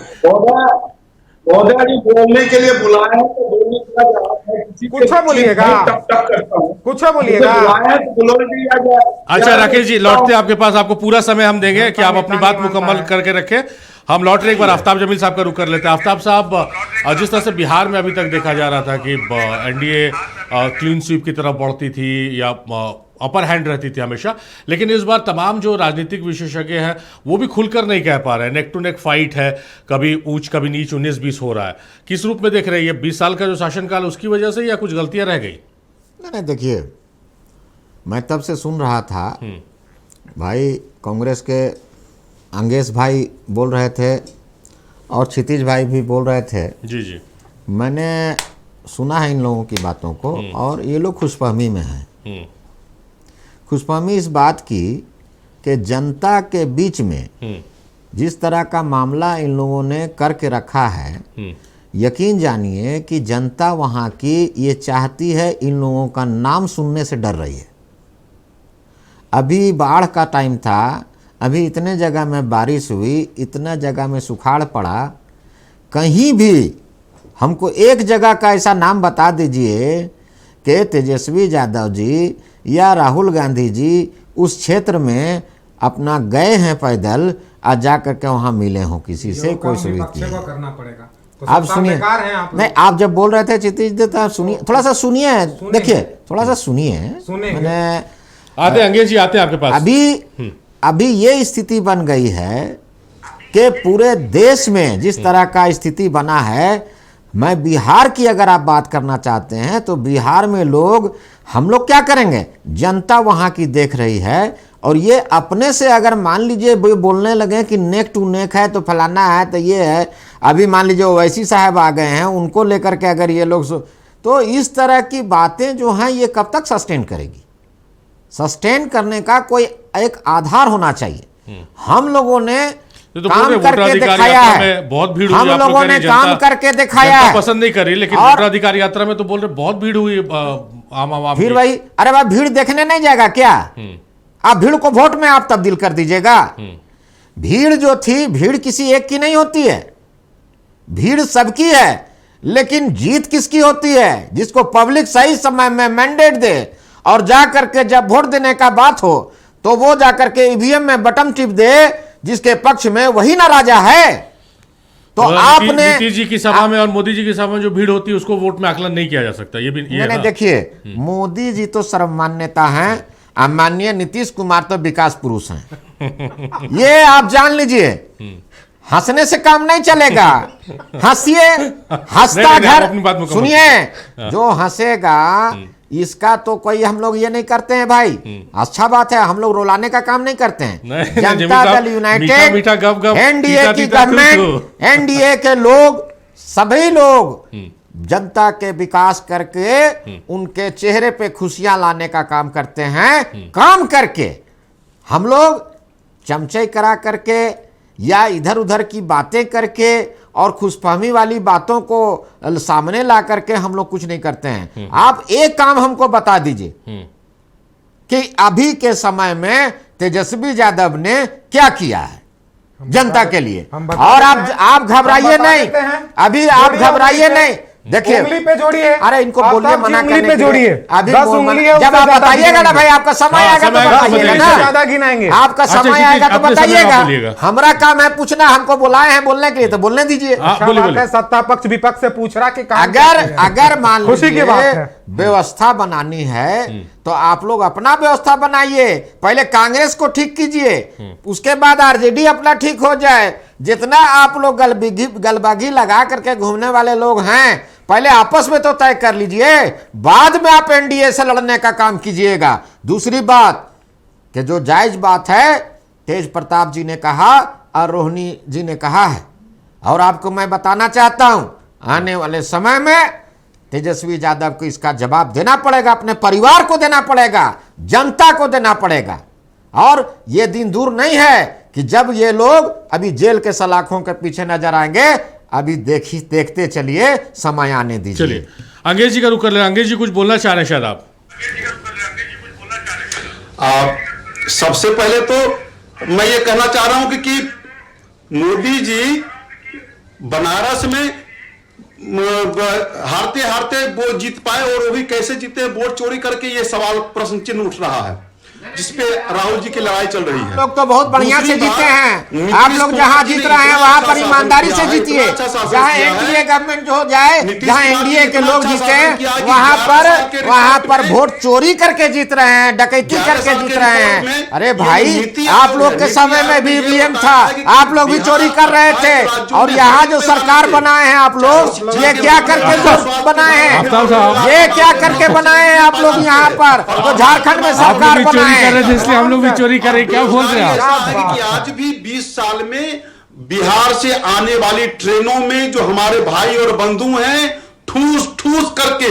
S13: महोदय जी बोलने के लिए बुलाए हैं तो बोलने का जवाब है।
S14: कुछ बोलिएगा, कुछ बोलिएगा।
S1: अच्छा राकेश जी, लौटते हैं आपके पास, आपको पूरा समय हम देंगे कि आप अपनी बात मुकम्मल करके रखें। हम लौट रहे एक बार आफ्ताब जमील साहब का रुख कर लेते हैं। आफ्ताब साहब, जिस तरह से बिहार में अभी तक देखा जा रहा था कि एनडीए क्लीन स्वीप की तरफ बढ़ती थी या अपर हैंड रहती थी हमेशा, लेकिन इस बार तमाम जो राजनीतिक विशेषज्ञ हैं वो भी खुलकर नहीं कह पा रहे हैं। नेक टू नेक फाइट है, कभी ऊंच कभी नीच, 19-20 हो रहा है। किस रूप में देख रहे हैं ये 20 साल का जो शासनकाल, उसकी वजह से या कुछ गलतियां रह गई?
S15: नहीं, देखिए, मैं तब से सुन रहा था भाई, कांग्रेस के अंगेश भाई बोल रहे थे और क्षितिज भाई भी बोल रहे थे।
S1: जी जी,
S15: मैंने सुना है इन लोगों की बातों को, और ये लोग खुशफहमी में हैं। खुशफहमी इस बात की कि जनता के बीच में जिस तरह का मामला इन लोगों ने करके रखा है, यकीन जानिए कि जनता वहाँ की ये चाहती है, इन लोगों का नाम सुनने से डर रही है। अभी बाढ़ का टाइम था, अभी इतने जगह में बारिश हुई, इतना जगह में सुखाड़ पड़ा, कहीं भी हमको एक जगह का ऐसा नाम बता दीजिए कि तेजस्वी यादव जी या राहुल गांधी जी उस क्षेत्र में अपना गए हैं पैदल, आज जा करके वहाँ मिले हों किसी से, कोई सुविधा
S14: करना पड़ेगा। तो
S15: आप सुनिए, नहीं, आप जब बोल रहे थे क्षितिज जी, तो सुनिए, थोड़ा सा सुनिए, देखिए थोड़ा सा सुनिए। मैंने
S1: आते अंगेश जी, आते हैं आपके पास।
S15: अभी ये स्थिति बन गई है कि पूरे देश में जिस तरह का स्थिति बना है, मैं बिहार की अगर आप बात करना चाहते हैं तो बिहार में हम लोग क्या करेंगे, जनता वहाँ की देख रही है। और ये अपने से अगर मान लीजिए बोलने लगे कि नेक टू नेक है तो फलाना है तो ये है, अभी मान लीजिए ओवैसी साहब आ गए हैं, उनको लेकर के अगर ये लोग तो इस तरह की बातें जो हैं ये कब तक सस्टेन करेगी? सस्टेन करने का कोई एक आधार होना चाहिए। हम लोगों ने
S1: तो
S15: काम करके दिखाया है,
S1: बहुत भीड़
S15: हम लोगों ने काम करके दिखाया है।
S1: पसंद नहीं कर रही, लेकिन वोटाधिकार यात्रा में तो बोल रहे बहुत भीड़ हुई आम आवाम।
S15: फिर भाई, अरे भाई, भीड़ देखने नहीं जाएगा क्या? आप भीड़ को वोट में आप तब्दील कर दीजिएगा। भीड़ जो थी, भीड़ किसी एक की नहीं होती है, भीड़ सबकी है, लेकिन जीत किसकी होती है? जिसको पब्लिक सही समय में मैंडेट दे और जा करके जब वोट देने का बात हो तो वो जाकर के ईवीएम में बटन टिप दे, जिसके पक्ष में वही ना राजा है। तो आपने
S1: नीतीश जी की सभा में और मोदी जी की सभा में जो भीड़ होती है उसको वोट में आकलन नहीं किया जा सकता। ये भी
S15: मैंने देखिए, मोदी जी तो सर्वमान्यता हैं, माननीय नीतीश कुमार तो विकास पुरुष हैं। ये आप जान लीजिए, हंसने से काम नहीं चलेगा। हंसिए, हंसता घर, सुनिए, जो हंसेगा इसका तो कोई हम लोग ये नहीं करते हैं भाई, अच्छा बात है, हम लोग रुलाने का काम नहीं करते हैं। जनता दल यूनाइटेड, एनडीए की गवर्नमेंट, एनडीए के लोग, सभी लोग जनता के विकास करके उनके चेहरे पे खुशियां लाने का काम करते हैं। काम करके हम लोग चमचे करा करके या इधर उधर की बातें करके और खुशफहमी वाली बातों को सामने ला करके हम लोग कुछ नहीं करते हैं। आप एक काम हमको बता दीजिए कि अभी के समय में तेजस्वी यादव ने क्या किया है जनता के लिए। और आप घबराइए नहीं, अभी आप घबराइए नहीं। देखिए,
S14: उंगली पे जोड़िए,
S15: अरे इनको बोलिए मना करने
S14: पे जोड़िए।
S15: अभी जब आप बताइएगा ना भाई, आपका समय आएगा तो बताइएगा ना,
S14: ज्यादा गिनाएंगे।
S15: आपका समय आएगा तो बताइएगा। हमारा काम है पूछना, हमको बुलाए हैं बोलने के लिए तो बोलने दीजिए।
S14: सत्ता पक्ष विपक्ष से पूछ रहा कि
S15: अगर मान लीजिए व्यवस्था बनानी है तो आप लोग अपना व्यवस्था बनाइए, पहले कांग्रेस को ठीक कीजिए, उसके बाद आरजेडी अपना ठीक हो जाए। जितना आप लोग गलबागी लगा करके घूमने वाले लोग हैं, पहले आपस में तो तय कर लीजिए, बाद में आप एनडीए से लड़ने का काम कीजिएगा। दूसरी बात कि जो जायज बात है तेज प्रताप जी ने कहा और रोहिणी जी ने कहा है, और आपको मैं बताना चाहता हूं आने वाले समय में तेजस्वी यादव को इसका जवाब देना पड़ेगा, अपने परिवार को देना पड़ेगा, जनता को देना पड़ेगा। और ये दिन दूर नहीं है कि जब ये लोग अभी जेल के सलाखों के पीछे नजर आएंगे, अभी देखते चलिए, समय आने दीजिए।
S1: चलिए अंग्रेज जी का रुख कर ले। अंग्रेज जी कुछ बोलना चाह रहे हैं शायद आप।
S12: सबसे पहले तो मैं ये कहना चाह रहा हूं कि मोदी जी बनारस में हारते हारते वो जीत पाए, और वो भी कैसे जीते, वोट चोरी करके, ये सवाल प्रश्न चिन्ह उठ रहा है, जिसपे राहुल जी की लड़ाई चल रही है।
S15: लोग तो बहुत बढ़िया से जीते हैं, आप लोग जहां जीत रहे हैं वहां पर ईमानदारी से जीतिए। जहां एनडीए गवर्नमेंट हो जाए, जहां एनडीए के लोग जीते, वहां पर वोट चोरी करके जीत रहे हैं, डकैती करके जीत रहे हैं। अरे भाई, आप लोग के समय में भी ईवीएम था, आप लोग भी चोरी कर रहे थे। और यहाँ जो सरकार बनाए हैं आप लोग, ये क्या करके बनाए हैं, ये क्या करके बनाए हैं आप लोग यहाँ पर? तो झारखंड में सरकार बनाए
S1: कर रहे थे, इसलिए हम लोग भी चोरी कर रहे हैं। क्या बोल रहे हैं
S12: आप? कि आज भी 20 साल में बिहार से आने वाली ट्रेनों में जो हमारे भाई और बंधु हैं, ठूस ठूस करके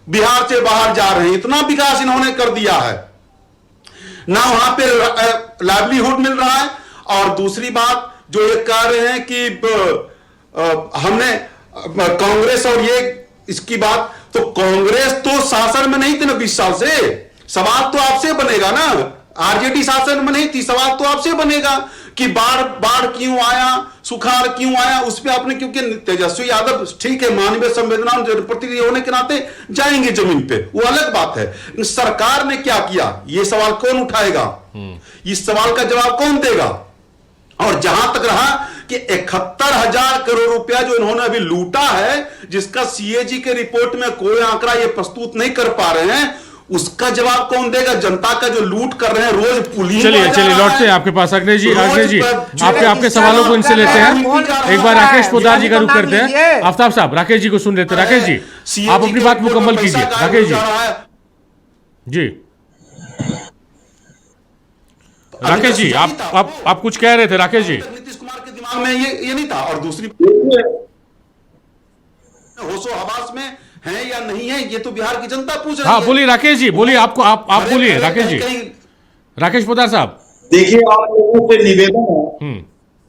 S12: बिहार से बाहर जा रहे हैं। इतना विकास इन्होंने कर दिया है ना, वहां पे लाइवलीहुड मिल रहा है। और दूसरी बात जो ये कह रहे हैं कि हमने कांग्रेस और ये इसकी बात, तो कांग्रेस तो शासन में नहीं थी ना 20 साल से। सवाल तो आपसे बनेगा ना, आरजेडी शासन में नहीं थी, सवाल तो आपसे बनेगा कि बाढ़ क्यों आया, सुखाड़ क्यों आया, उस पर आपने, क्योंकि तेजस्वी यादव ठीक है मानवीय संवेदना जनप्रतिनिधि होने के नाते जाएंगे जमीन पे, वो अलग बात है। सरकार ने क्या किया, ये सवाल कौन उठाएगा, इस सवाल का जवाब कौन देगा? और जहां तक रहा कि 71,000 करोड़ रुपया जो इन्होंने अभी लूटा है, जिसका सीएजी के रिपोर्ट में कोई आंकड़ा ये प्रस्तुत नहीं कर पा रहे हैं, उसका जवाब कौन देगा? जनता का जो लूट कर रहे हैं रोज पुलिस।
S1: चलिए लौटते हैं आपके पास। अग्नेश जी आपके सवालों को इनसे लेते हैं। एक बार राकेश पोद्दार जी का रुख करते हैं। आफ्ताब साहब राकेश जी को सुन लेते हैं। राकेश जी आप अपनी बात मुकम्मल कीजिए। राकेश जी राकेश जी आप कुछ कह रहे थे। राकेश जी,
S12: नीतीश कुमार के दिमाग में ये नहीं था। और दूसरी होशो हवास में है या नहीं है, ये तो बिहार की जनता पूछ रही है।
S1: हाँ बोलिए राकेश जी, बोलिए। आप बोलिए राकेश जी। राकेश पोद्दार साहब,
S13: देखिए आप लोगों से निवेदन है,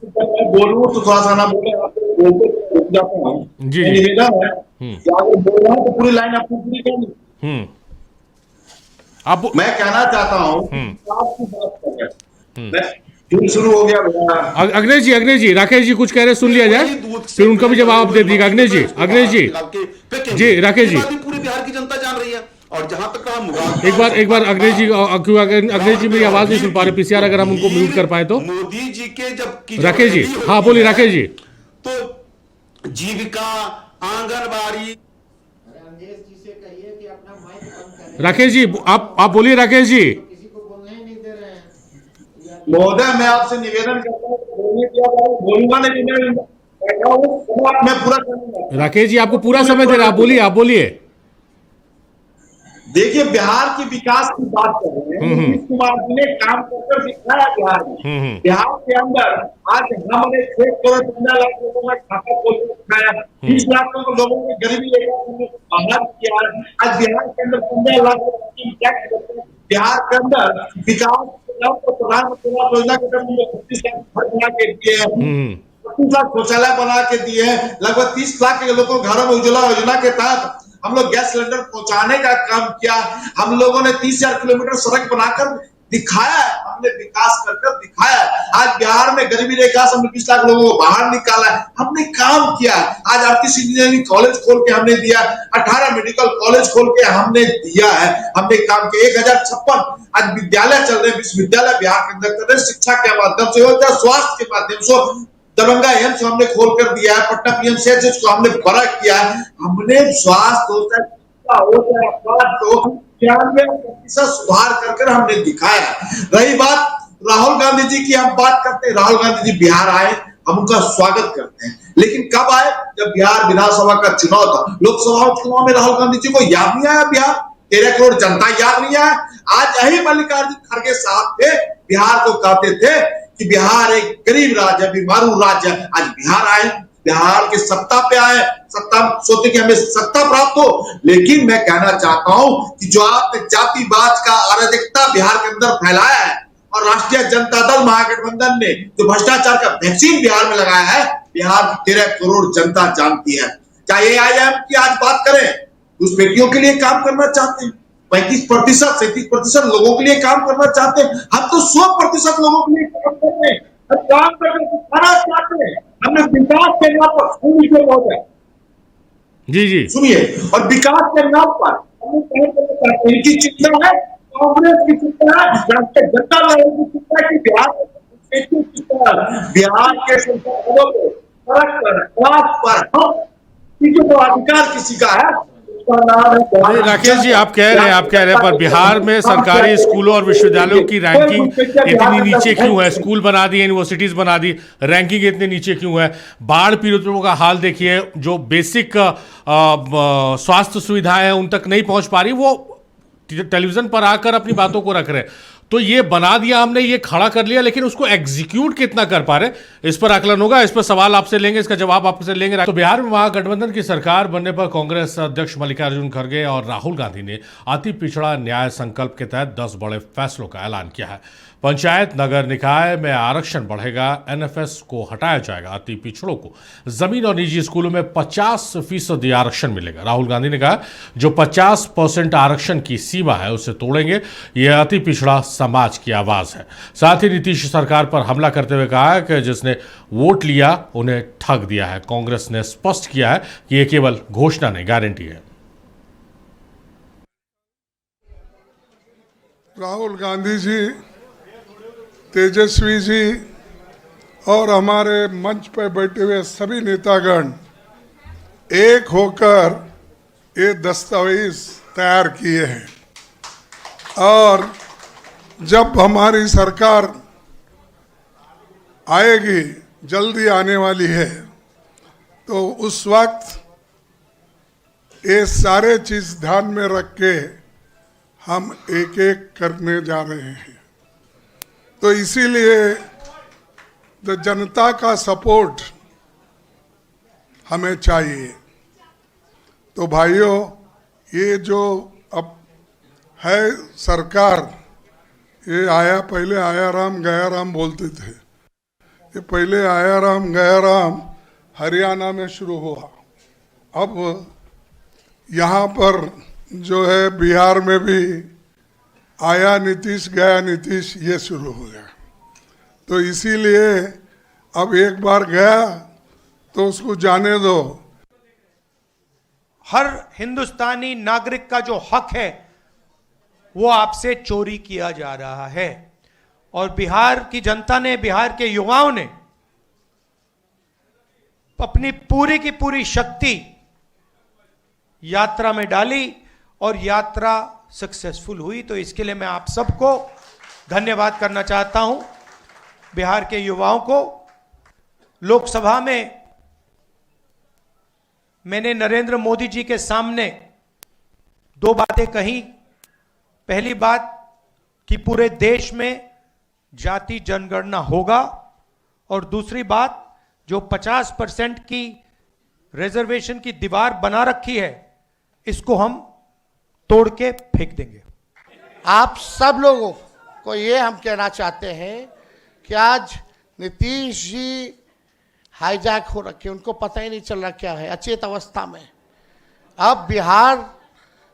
S13: मैं बोलूं तो थोड़ा सा ना बोले, आप बोलते जाते हैं जी। निवेदन है कि अगर बोल रहा हूं तो पूरी लाइन आपको पूरी करनी। मैं कहना चाहता हूं आपकी बात कर रहे हैं, शुरू हो गया।
S1: अग्नेश जी राकेश जी कुछ कह रहे, सुन लिया जाए, फिर उनका भी जवाब दे दीजिएगा। अग्नेश जी राकेश जी,
S12: पूरी बिहार की जनता जान रही है। और जहां तक रहा
S1: एक बार अग्नेश जी मेरी आवाज नहीं सुन पा रहे, पीसीआर अगर हम उनको म्यूट कर पाए तो।
S12: मोदी जी के जब
S1: राकेश जी, हाँ बोलिए राकेश जी।
S12: तो जीविका, आंगनबाड़ी,
S1: राकेश जी आप बोलिए। राकेश जी
S13: महोदय, मैं आपसे निवेदन करता हूँ, बोलूंगा नहीं, मैं पूरा करूंगा।
S1: राकेश जी आपको पूरा समय दे रहा, आप बोलिए।
S13: देखिए बिहार की विकास की बात कर रहे हैं, नीतीश कुमार जी ने काम करके दिखाया बिहार में। बिहार के अंदर आज हमने 6 करोड़ 15 लाख लोगों का खाता खोल के दिखाया, 20 लाख लोगों को गरीबी रेखा बाहर किया। आज बिहार के अंदर 15 लाख बिहार के अंदर विकास प्रधानमंत्री योजना के तहत 25 लाख घर बना के दिए हैं, 25 लाख शौचालय बना के दिए हैं, लगभग 30 लाख के लोगों को घरों में उज्ज्वला योजना के तहत हम लोग गैस सिलेंडर पहुंचाने का काम किया। हम लोगों ने 30,000 किलोमीटर सड़क बनाकर दिखाया, हमने विकास कर दिखाया। आज बिहार में गरीबी रेखा से हमने 20 लाख लोगों को बाहर निकाला है, हमने काम किया। आज आर्टिस्ट इंजीनियरिंग कॉलेज खोल के हमने दिया, 18 मेडिकल कॉलेज खोल के हमने दिया है, हमने काम किया। 1056 आज विद्यालय चल रहे, विश्वविद्यालय बिहार के अंदर चल रहे, शिक्षा के माध्यम से हो, स्वास्थ्य के माध्यम से दरभंगा एम्स हमने खोल कर दिया है, पटना पीएमसीएच को हमने बड़ा किया है। हमने स्वास्थ्य हो चाहे 93% सुधार कर हमने दिखाया। रही बात राहुल गांधी जी की, हम बात करते हैं, राहुल गांधी जी बिहार आए, हम उनका स्वागत करते हैं, लेकिन कब आए? जब बिहार विधानसभा का चुनाव था। लोकसभा चुनाव में राहुल गांधी जी को याद नहीं आया बिहार? 13 करोड़ जनता याद नहीं आया? आज यही मल्लिकार्जुन खड़गे साहब थे, बिहार को कहते थे कि बिहार एक गरीब राज्य है, बीमारू राज्य है। आज बिहार आए, बिहार की सत्ता पे आए, सत्ता सोचते कि हमें सत्ता प्राप्त हो। लेकिन मैं कहना चाहता हूं कि जो आपने जातिवाद का अराजकता बिहार के अंदर फैलाया है और राष्ट्रीय जनता दल महागठबंधन ने जो भ्रष्टाचार का वैक्सीन बिहार में लगाया है, बिहार की 13 करोड़ जनता जानती है। चाहे AIM की आज बात करें, उस बेटियों के लिए काम करना चाहते हैं, 35%, 37% लोगों के लिए काम करना चाहते हैं। हम तो 100% लोगों के लिए काम कर रहे हैं, हम काम करके दिखाना चाहते हैं। हमने विकास के नाम पर
S1: जी
S13: सुनिए, और विकास के नाम पर हम चाहते हैं कि चिंता है, कांग्रेस की चिंता है, राष्ट्रीय जनता दल की चिंता है कि बिहार के संसदों को सड़क पर, रात पर हम जो अधिकार किसी का है,
S1: राकेश जी, आप कह रहे हैं, पर बिहार में सरकारी स्कूलों और विश्वविद्यालयों की रैंकिंग इतनी नीचे क्यों है? स्कूल बना दी, यूनिवर्सिटीज बना दी, रैंकिंग इतनी नीचे क्यों है? बाढ़ पीड़ितों का हाल देखिए, जो बेसिक स्वास्थ्य सुविधाएं हैं उन तक नहीं पहुंच पा रही, वो टेलीविजन पर आकर अपनी बातों को रख रहे हैं। तो ये बना दिया हमने, ये खड़ा कर लिया, लेकिन उसको एग्जीक्यूट कितना कर पा रहे, इस पर आकलन होगा, इस पर सवाल आपसे लेंगे, इसका जवाब आपसे लेंगे। तो बिहार में महागठबंधन की सरकार बनने पर कांग्रेस अध्यक्ष मल्लिकार्जुन खड़गे और राहुल गांधी ने अति पिछड़ा न्याय संकल्प के तहत 10 बड़े फैसलों का ऐलान किया है। पंचायत नगर निकाय में आरक्षण बढ़ेगा, NFS को हटाया जाएगा, अति पिछड़ों को जमीन और निजी स्कूलों में 50% आरक्षण मिलेगा। राहुल गांधी ने कहा, जो 50% आरक्षण की सीमा है उसे तोड़ेंगे, यह अति पिछड़ा समाज की आवाज है। साथ ही नीतीश सरकार पर हमला करते हुए कहा है कि जिसने वोट लिया उन्हें ठग दिया है। कांग्रेस ने स्पष्ट किया है कि यह केवल घोषणा नहीं, गारंटी है।
S16: राहुल गांधी जी, तेजस्वी जी और हमारे मंच पर बैठे हुए सभी नेतागण एक होकर ये दस्तावेज तैयार किए हैं, और जब हमारी सरकार आएगी, जल्दी आने वाली है, तो उस वक्त ये सारे चीज ध्यान में रख के हम एक एक करने जा रहे हैं। तो इसीलिए जो जनता का सपोर्ट हमें चाहिए। तो भाइयों, ये जो अब है सरकार, ये पहले आया राम गया राम बोलते थे, ये पहले आया राम गया राम हरियाणा में शुरू हुआ, अब यहाँ पर जो है बिहार में भी आया नीतीश गया नीतीश, ये शुरू हो गया। तो इसीलिए अब एक बार गया तो उसको जाने दो।
S17: हर हिंदुस्तानी नागरिक का जो हक है वो आपसे चोरी किया जा रहा है, और बिहार की जनता ने, बिहार के युवाओं ने अपनी पूरी की पूरी शक्ति यात्रा में डाली और यात्रा सक्सेसफुल हुई। तो इसके लिए मैं आप सबको धन्यवाद करना चाहता हूं, बिहार के युवाओं को। लोकसभा में मैंने नरेंद्र मोदी जी के सामने 2 बातें कही। पहली बात कि पूरे देश में जाति जनगणना होगा, और दूसरी बात जो 50% की रिजर्वेशन की दीवार बना रखी है, इसको हम तोड़ के फेंक देंगे।
S18: आप सब लोगों को ये हम कहना चाहते हैं कि आज नीतीश जी हाईजैक हो रखे, उनको पता ही नहीं चल रहा क्या है, अचेत अवस्था में। अब बिहार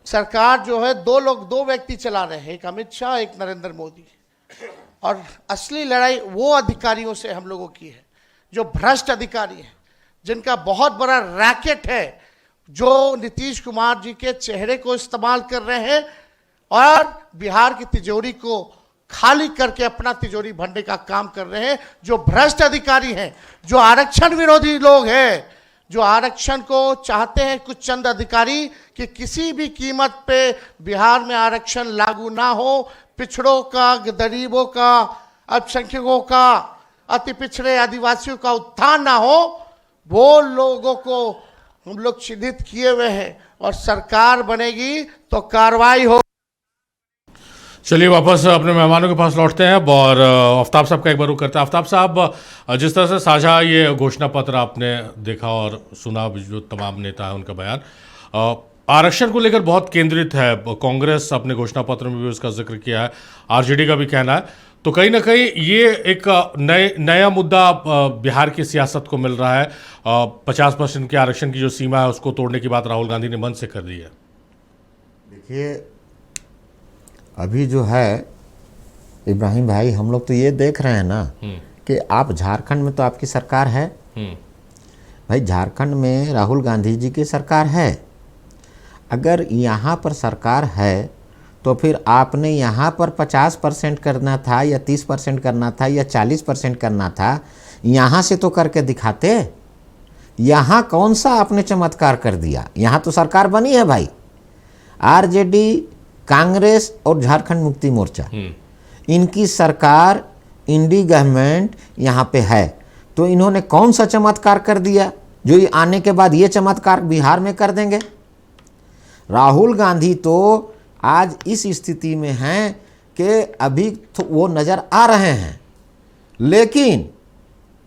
S18: सरकार जो है, 2 व्यक्ति चला रहे हैं, एक अमित शाह, एक नरेंद्र मोदी, और असली लड़ाई वो अधिकारियों से हम लोगों की है जो भ्रष्ट अधिकारी हैं, जिनका बहुत बड़ा रैकेट है, जो नीतीश कुमार जी के चेहरे को इस्तेमाल कर रहे हैं और बिहार की तिजोरी को खाली करके अपना तिजोरी भरने का काम कर रहे हैं। जो भ्रष्ट अधिकारी हैं, जो आरक्षण विरोधी लोग हैं, जो आरक्षण को चाहते हैं कुछ चंद अधिकारी कि किसी भी कीमत पे बिहार में आरक्षण लागू ना हो, पिछड़ों का, गरीबों का, अल्पसंख्यकों का, अति पिछड़े आदिवासियों का उत्थान ना हो, वो लोगों को हम लोग चिन्हित किए हुए हैं और सरकार बनेगी तो कार्रवाई हो।
S1: चलिए वापस अपने मेहमानों के पास लौटते हैं और आफ्ताब साहब का एक बार रुख करते हैं। आफ्ताब साहब, जिस तरह से साझा ये घोषणा पत्र आपने देखा और सुना, जो तमाम नेता है उनका बयान आरक्षण को लेकर बहुत केंद्रित है। कांग्रेस अपने घोषणा पत्र में भी उसका जिक्र किया है, आरजेडी का भी कहना है। तो कहीं ना कहीं ये एक नया मुद्दा बिहार की सियासत को मिल रहा है। 50% के आरक्षण की जो सीमा है उसको तोड़ने की बात राहुल गांधी ने मन से कर दी है।
S15: देखिए, अभी जो है इब्राहिम भाई, हम लोग तो ये देख रहे हैं ना कि आप झारखंड में तो आपकी सरकार है भाई, झारखंड में राहुल गांधी जी की सरकार है। अगर यहाँ पर सरकार है तो फिर आपने यहाँ पर 50% करना था या 30% करना था या 40% करना था, यहाँ से तो करके दिखाते। यहाँ कौन सा आपने चमत्कार कर दिया? यहाँ तो सरकार बनी है भाई, आरजेडी, कांग्रेस और झारखंड मुक्ति मोर्चा, इनकी सरकार, इंडी गवर्नमेंट यहाँ पे है। तो इन्होंने कौन सा चमत्कार कर दिया जो ये आने के बाद ये चमत्कार बिहार में कर देंगे? राहुल गांधी तो आज इस स्थिति में हैं कि अभी तो वो नज़र आ रहे हैं, लेकिन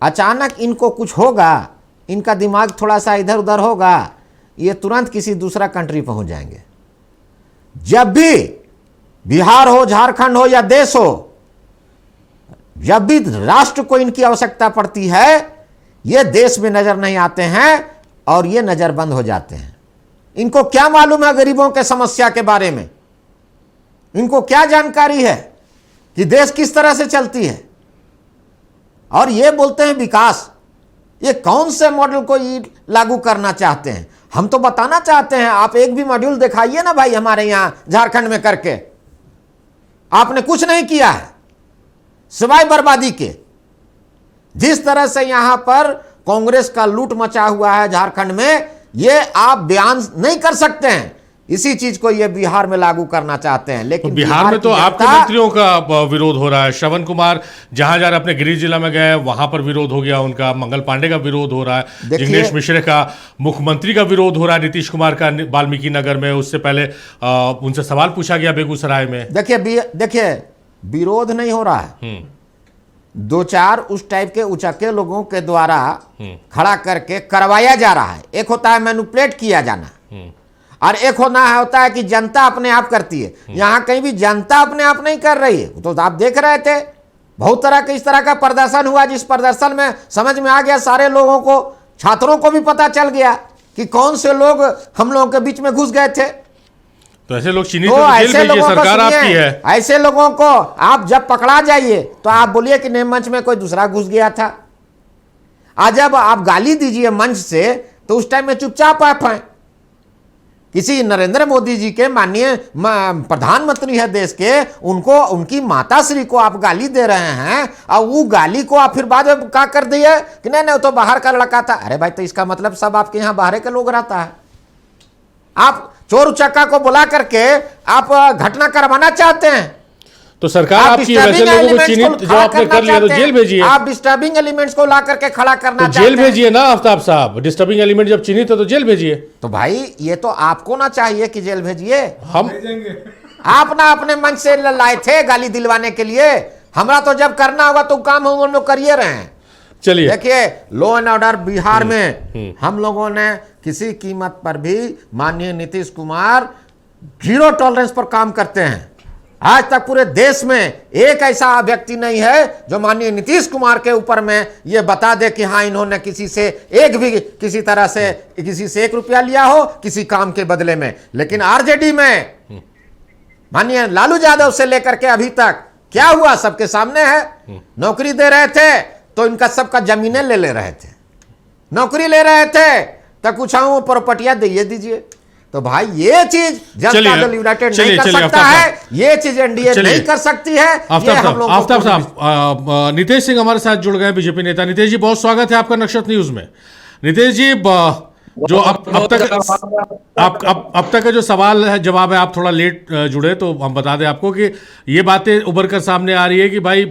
S15: अचानक इनको कुछ होगा, इनका दिमाग थोड़ा सा इधर उधर होगा, ये तुरंत किसी दूसरा कंट्री पहुंच जाएंगे। जब भी बिहार हो, झारखंड हो या देश हो, जब भी राष्ट्र को इनकी आवश्यकता पड़ती है, ये देश में नजर नहीं आते हैं और ये नजरबंद हो जाते हैं। इनको क्या मालूम है गरीबों के समस्या के बारे में? इनको क्या जानकारी है कि देश किस तरह से चलती है? और ये बोलते हैं विकास। ये कौन से मॉडल को ये लागू करना चाहते हैं? हम तो बताना चाहते हैं, आप एक भी मॉड्यूल दिखाइए ना भाई हमारे यहां झारखंड में करके। आपने कुछ नहीं किया है सिवाय बर्बादी के। जिस तरह से यहां पर कांग्रेस का लूट मचा हुआ है झारखंड में, ये आप बयान नहीं कर सकते हैं। इसी चीज को ये बिहार में लागू करना चाहते हैं, लेकिन
S1: तो बिहार में तो आपके मंत्रियों का विरोध हो रहा है। श्रवण कुमार जहां जहां अपने गृह जिला में गए वहां पर विरोध हो गया उनका, मंगल पांडे का विरोध हो रहा है, जिग्नेश मिश्र का, मुख्यमंत्री का विरोध हो रहा है, नीतीश कुमार का वाल्मीकि नगर में, उससे पहले उनसे सवाल पूछा गया बेगूसराय में।
S15: देखिए विरोध नहीं हो रहा है, दो चार उस टाइप के उचक्के लोगों के द्वारा खड़ा करके करवाया जा रहा है। एक होता है मैनिपुलेट किया जाना और एक होता है कि जनता अपने आप करती है। यहां कहीं भी जनता अपने आप नहीं कर रही है। तो आप देख रहे थे बहुत तरह के इस तरह का प्रदर्शन हुआ, जिस प्रदर्शन में समझ में आ गया सारे लोगों को, छात्रों को भी पता चल गया कि कौन से लोग हम लोगों के बीच में घुस गए थे।
S1: तो ऐसे लोग चिन्हित तो ऐसे लोगों सरकार आपकी है।
S15: ऐसे लोगों को आप जब पकड़ा जाइए तो आप बोलिए कि नहीं मंच में कोई दूसरा घुस गया था। आज जब आप गाली दीजिए मंच से तो उस टाइम में चुपचाप आप हैं। किसी नरेंद्र मोदी जी के माननीय प्रधानमंत्री है देश के, उनको, उनकी माताश्री को आप गाली दे रहे हैं और वो गाली को आप फिर बाद में क्या कर दिए कि नहीं नहीं तो बाहर का लड़का था। अरे भाई, तो इसका मतलब सब आपके यहाँ बाहर के लोग रहता है। आप चोर उचक्का को बुला करके आप घटना करवाना चाहते हैं।
S1: तो सरकार आपकी वैसे लोगों को चिन्हित जो आपने कर लिया तो जेल भेजिए।
S15: आप डिस्टर्बिंग एलिमेंट्स को ला करके खड़ा करना
S1: तो जेल भेजिए ना आफ्ताब साहब। डिस्टर्बिंग एलिमेंट जब चिन्हित है तो जेल भेजिए।
S15: तो भाई ये तो आपको ना चाहिए कि जेल भेजिए,
S1: हम
S15: आप ना अपने मन से लाए थे गाली दिलवाने के लिए। हमरा तो जब करना होगा तो काम हम लोग करिए रहे हैं।
S1: चलिए
S15: देखिए, लॉ एंड ऑर्डर बिहार में हम लोगों ने किसी कीमत पर भी, माननीय नीतीश कुमार 0 टॉलरेंस पर काम करते हैं। आज तक पूरे देश में एक ऐसा व्यक्ति नहीं है जो माननीय नीतीश कुमार के ऊपर में ये बता दे कि हाँ इन्होंने किसी से एक भी किसी तरह से किसी से 1 रुपया लिया हो किसी काम के बदले में। लेकिन आरजेडी में माननीय लालू यादव से लेकर के अभी तक क्या हुआ सबके सामने है। नौकरी दे रहे थे तो इनका सबका जमीनें ले रहे थे, नौकरी ले रहे थे तो कुछ प्रॉपर्टियां दे दीजिए। तो भाई ये चीज जनता दल यूनाइटेड नहीं कर सकता है, ये चीज एनडीए नहीं कर सकती है।
S1: आफ्ताब साहब, नितेश सिंह हमारे साथ जुड़ गए, बीजेपी नेता। नितेश जी, बहुत स्वागत है आपका नक्षत्र न्यूज में। नितेश जी, जो अब तक का जो सवाल है जवाब है, आप थोड़ा लेट जुड़े तो हम बता दें आपको कि ये बातें उभर कर सामने आ रही है कि भाई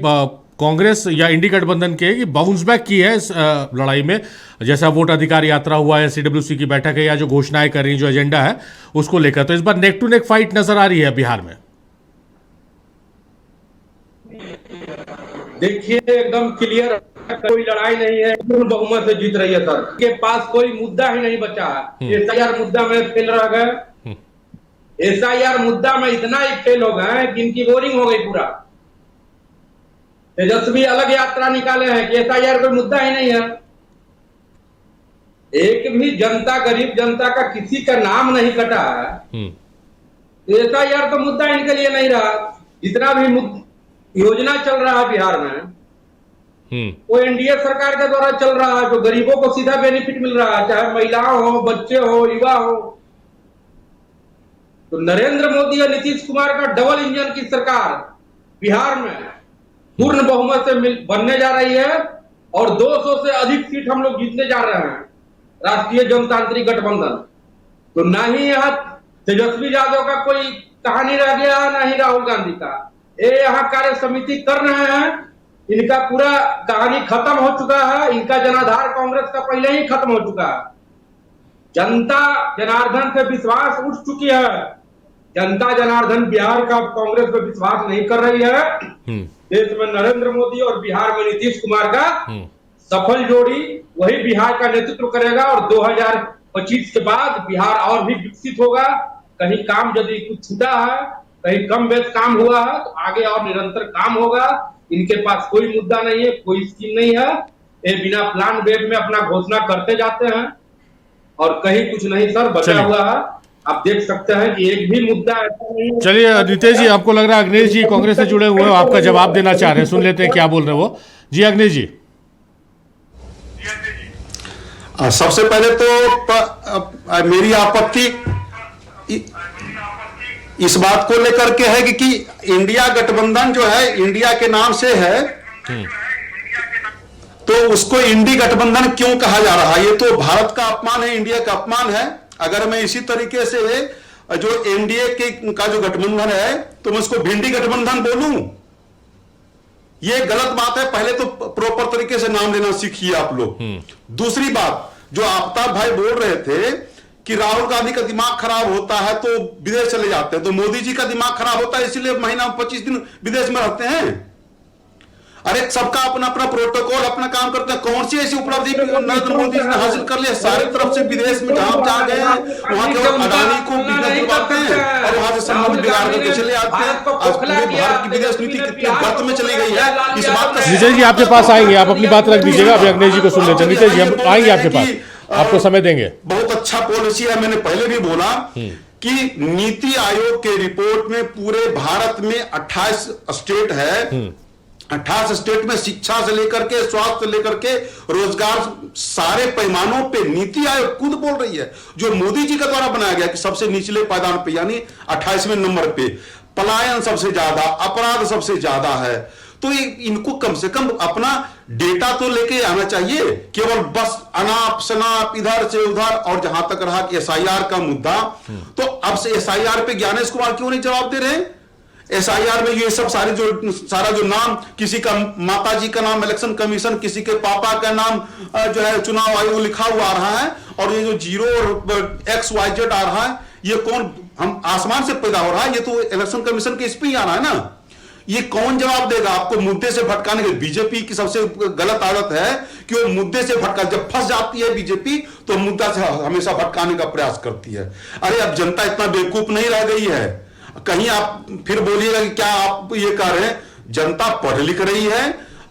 S1: कांग्रेस या इंडी गठबंधन के कि बाउंस बैक की है इस लड़ाई में, जैसा वोट अधिकार यात्रा हुआ है, सीडब्ल्यूसी की बैठक है, या जो घोषणाएं कर रही हैं, जो एजेंडा है उसको लेकर। तो इस बार नेक टू नेक फाइट नजर आ रही है बिहार में।
S19: देखिए एकदम क्लियर, कोई लड़ाई नहीं है, पूर्ण बहुमत से जीत रही है सर के पास, कोई मुद्दा ही नहीं बचा है। एसआईआर मुद्दा में फेल रह गए, एसआईआर मुद्दा में इतना ही फेल हो गए कि इनकी बोरिंग हो गई पूरा। तेजस्वी अलग यात्रा निकाले हैं कि एसआईआर कोई मुद्दा ही नहीं है। एक भी जनता, गरीब जनता का किसी का नाम नहीं कटा है, एसआईआर तो मुद्दा इनके लिए नहीं रहा। जितना भी योजना चल रहा है बिहार में वो एनडीए सरकार के द्वारा चल रहा है, जो गरीबों को सीधा बेनिफिट मिल रहा है, चाहे महिलाओं हो, बच्चे हो, युवा हो। तो नरेंद्र मोदी और नीतीश कुमार का डबल इंजन की सरकार बिहार में पूर्ण बहुमत से बनने जा रही है और 200 से अधिक सीट हम लोग जीतने जा रहे हैं, राष्ट्रीय जनतांत्रिक गठबंधन। तो ना ही यहाँ तेजस्वी यादव का कोई कहानी रह गया है, ना ही राहुल गांधी का। ये यहाँ कार्य समिति कर रहे हैं, इनका पूरा कहानी खत्म हो चुका है, इनका जनाधार कांग्रेस का पहले ही खत्म हो चुका है। जनता जनार्दन से विश्वास उठ चुकी है, जनता जनार्दन बिहार का कांग्रेस पर विश्वास नहीं कर रही है। देश में नरेंद्र मोदी और बिहार में नीतीश कुमार का सफल जोड़ी वही बिहार का नेतृत्व करेगा और 2025 के बाद बिहार और भी विकसित होगा। कहीं काम यदि कुछ छूटा है, कहीं कम बेस काम हुआ है, तो आगे और निरंतर काम होगा। इनके पास कोई मुद्दा नहीं है, कोई स्कीम नहीं है, ये बिना प्लान बेट में अपना घोषणा करते जाते हैं और कहीं कुछ नहीं सर बचा हुआ है। आप देख सकते हैं कि एक भी मुद्दा ऐसा नहीं है।
S1: चलिए नितेश जी, आपको लग रहा है अग्नेश जी कांग्रेस से जुड़े हुए हैं, आपका जवाब देना चाह रहे हैं, सुन लेते हैं क्या बोल रहे हैं वो। जी अग्नेश जी।
S12: सबसे पहले तो मेरी आपत्ति इस बात को लेकर के है कि इंडिया गठबंधन जो है इंडिया के नाम से है, तो उसको इंडी गठबंधन क्यों कहा जा रहा है? ये तो भारत का अपमान है, इंडिया का अपमान है। अगर मैं इसी तरीके से जो एनडीए का जो गठबंधन है तो मैं उसको भिंडी गठबंधन बोलूं, ये गलत बात है। पहले तो प्रॉपर तरीके से नाम लेना सीखिए आप लोग। दूसरी बात, जो आफ्ताब भाई बोल रहे थे कि राहुल गांधी का दिमाग खराब होता है तो विदेश चले जाते हैं, तो मोदी जी का दिमाग खराब होता है इसीलिए महीना में 25 दिन विदेश में रहते हैं। अरे सबका अपना अपना प्रोटोकॉल, अपना काम करते हैं। कौन सी ऐसी उपलब्धि नरेंद्र मोदी जी ने हासिल कर लिया? सारी तरफ से विदेश में जहां जा गए हैं वहां केवल अडानी को बिजनेस दिलवाते हैं और वहां से संबंध बिगाड़ करके चले आते हैं। आज पूरे भारत की विदेश नीति कितनी गर्त में चली गई है, इस बात का।
S1: नितेश जी आपके पास आएंगे, आप अपनी बात रख दीजिएगा, अभी अग्नेश जी को सुन लेते हैं। नितेश जी हम आएंगे आपके पास, आपको समय देंगे।
S12: बहुत अच्छा पॉलिसी है। मैंने पहले भी बोला कि नीति आयोग के रिपोर्ट में पूरे भारत में 28 स्टेट है, 28 स्टेट में शिक्षा से लेकर के स्वास्थ्य से लेकर के रोजगार सारे पैमानों पे नीति आयोग खुद बोल रही है, जो मोदी जी का द्वारा बनाया गया कि सबसे निचले पायदान पे यानी 28वें नंबर पे पलायन सबसे ज्यादा, अपराध सबसे ज्यादा है। तो इनको कम से कम अपना डेटा तो लेके आना चाहिए, केवल बस अनाप शनाप इधर से उधर। और जहां तक रहा कि एसआईआर का मुद्दा, तो अब से एसआईआर पे ज्ञानेश कुमार क्यों नहीं जवाब दे रहे? एसआईआर में ये सब सारा जो नाम, किसी का माताजी का नाम इलेक्शन कमीशन, किसी के पापा का नाम जो है चुनाव आयोग लिखा हुआ आ रहा है, और ये जो 0 और XYZ आ रहा है, ये कौन हम आसमान से पैदा हो रहा है? ये तो इलेक्शन कमीशन के इस पे ही आ रहा है ना। ये कौन जवाब देगा आपको मुद्दे से भटकाने के? बीजेपी की सबसे गलत आदत है कि वो मुद्दे से भटका, जब फंस जाती है बीजेपी तो मुद्दा से हमेशा भटकाने का प्रयास करती है। अरे अब जनता इतना बेवकूफ नहीं रह गई है। कहीं आप फिर बोलिएगा कि क्या आप ये कह रहे हैं? जनता पढ़ लिख रही है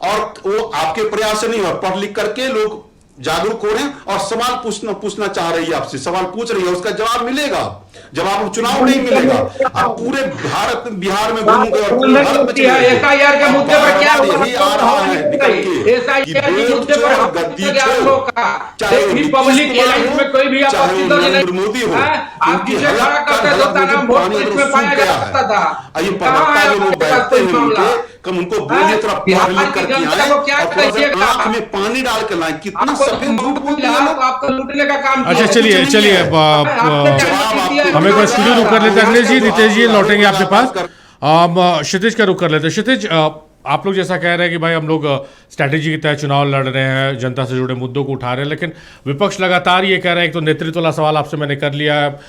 S12: और वो आपके प्रयास से नहीं हो, पढ़ लिख करके लोग जागरूक हो रहे हैं और सवाल पूछना चाह रही है आपसे, सवाल पूछ रही है, उसका जवाब मिलेगा। जवाब चुनाव नहीं मिलेगा। आप पूरे भारत बिहार में घूमोगे और पूरे भारत में
S19: एसआईआर के मुद्दे पर क्या
S12: यही आ रहा है निकल के,
S19: एसआईआर के मुद्दे पर
S12: गद्दी छोड़,
S19: चाहे पब्लिक एलायंस में कोई भी आपत्ति
S12: नरेंद्र मोदी हो,
S19: आप जिसे खड़ा करते तो नाम वोट लिस्ट में पाया जा सकता था।
S12: ये प्रवक्ता जो लोग बैठते हैं कम उनको बोलिए थोड़ा पढ़ लिख करके आए और थोड़ा सा आंख में पानी डाल कर लाए। कितना सफेद झूठ बोलते हैं लोग।
S19: आपका लूटने का काम
S1: अच्छा चलिए चलिए हमें कोई स्टूडियो रुक कर लेते हैं। अखिलेश जी, नितेश जी लौटेंगे आपके पास। क्षितिज का रुक कर लेते हैं। क्षितिज, आप लोग जैसा कह रहे हैं कि भाई हम लोग स्ट्रैटेजी के तहत चुनाव लड़ रहे हैं, जनता से जुड़े मुद्दों को उठा रहे हैं, लेकिन विपक्ष लगातार ये कह रहा है, एक तो नेतृत्व वाला सवाल आपसे मैंने कर लिया है,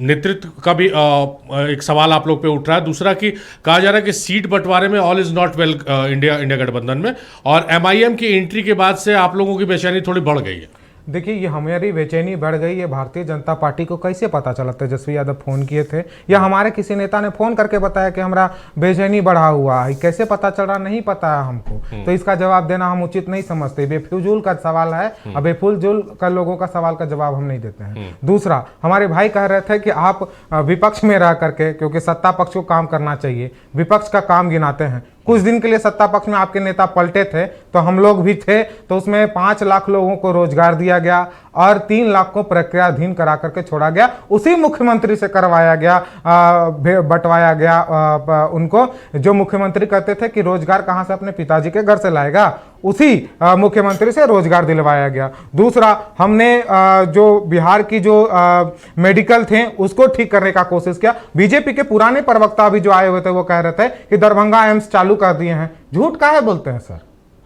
S1: नेतृत्व का भी एक सवाल आप लोग पे उठ रहा है, दूसरा कि कहा जा रहा है कि सीट बंटवारे में all is not well India गठबंधन में, और एमआईएम की एंट्री के बाद से आप लोगों की बेचैनी थोड़ी बढ़ गई है।
S14: देखिए, ये हमारी बेचैनी बढ़ गई है। भारतीय जनता पार्टी को कैसे पता चला? तेजस्वी यादव फोन किए थे या हमारे किसी नेता ने फोन करके बताया कि हमारा बेचैनी बढ़ा हुआ है? कैसे पता चल रहा? नहीं पता है हमको। तो इसका जवाब देना हम उचित नहीं समझते। बेफिजूल का सवाल है और बेफिजूल का लोगों का सवाल का जवाब हम नहीं देते हैं। दूसरा, हमारे भाई कह रहे थे कि आप विपक्ष में रह करके, क्योंकि सत्ता पक्ष को काम करना चाहिए, विपक्ष का काम गिनाते हैं। कुछ दिन के लिए सत्ता पक्ष में आपके नेता पलटे थे, तो हम लोग भी थे, तो उसमें 5 लाख लोगों को रोजगार दिया गया और 3 लाख को प्रक्रियाधीन करा करके छोड़ा गया। उसी मुख्यमंत्री से करवाया गया, बंटवाया गया उनको, जो मुख्यमंत्री कहते थे कि रोजगार कहां से अपने पिताजी के घर से लाएगा, उसी मुख्यमंत्री से रोजगार दिलवाया गया। दूसरा, हमने जो बिहार की जो मेडिकल थे उसको ठीक करने का कोशिश किया। बीजेपी के पुराने प्रवक्ता भी जो आए हुए थे वो कह रहे थे कि दरभंगा एम्स चालू कर दिए हैं। झूठ काहे बोलते हैं सर?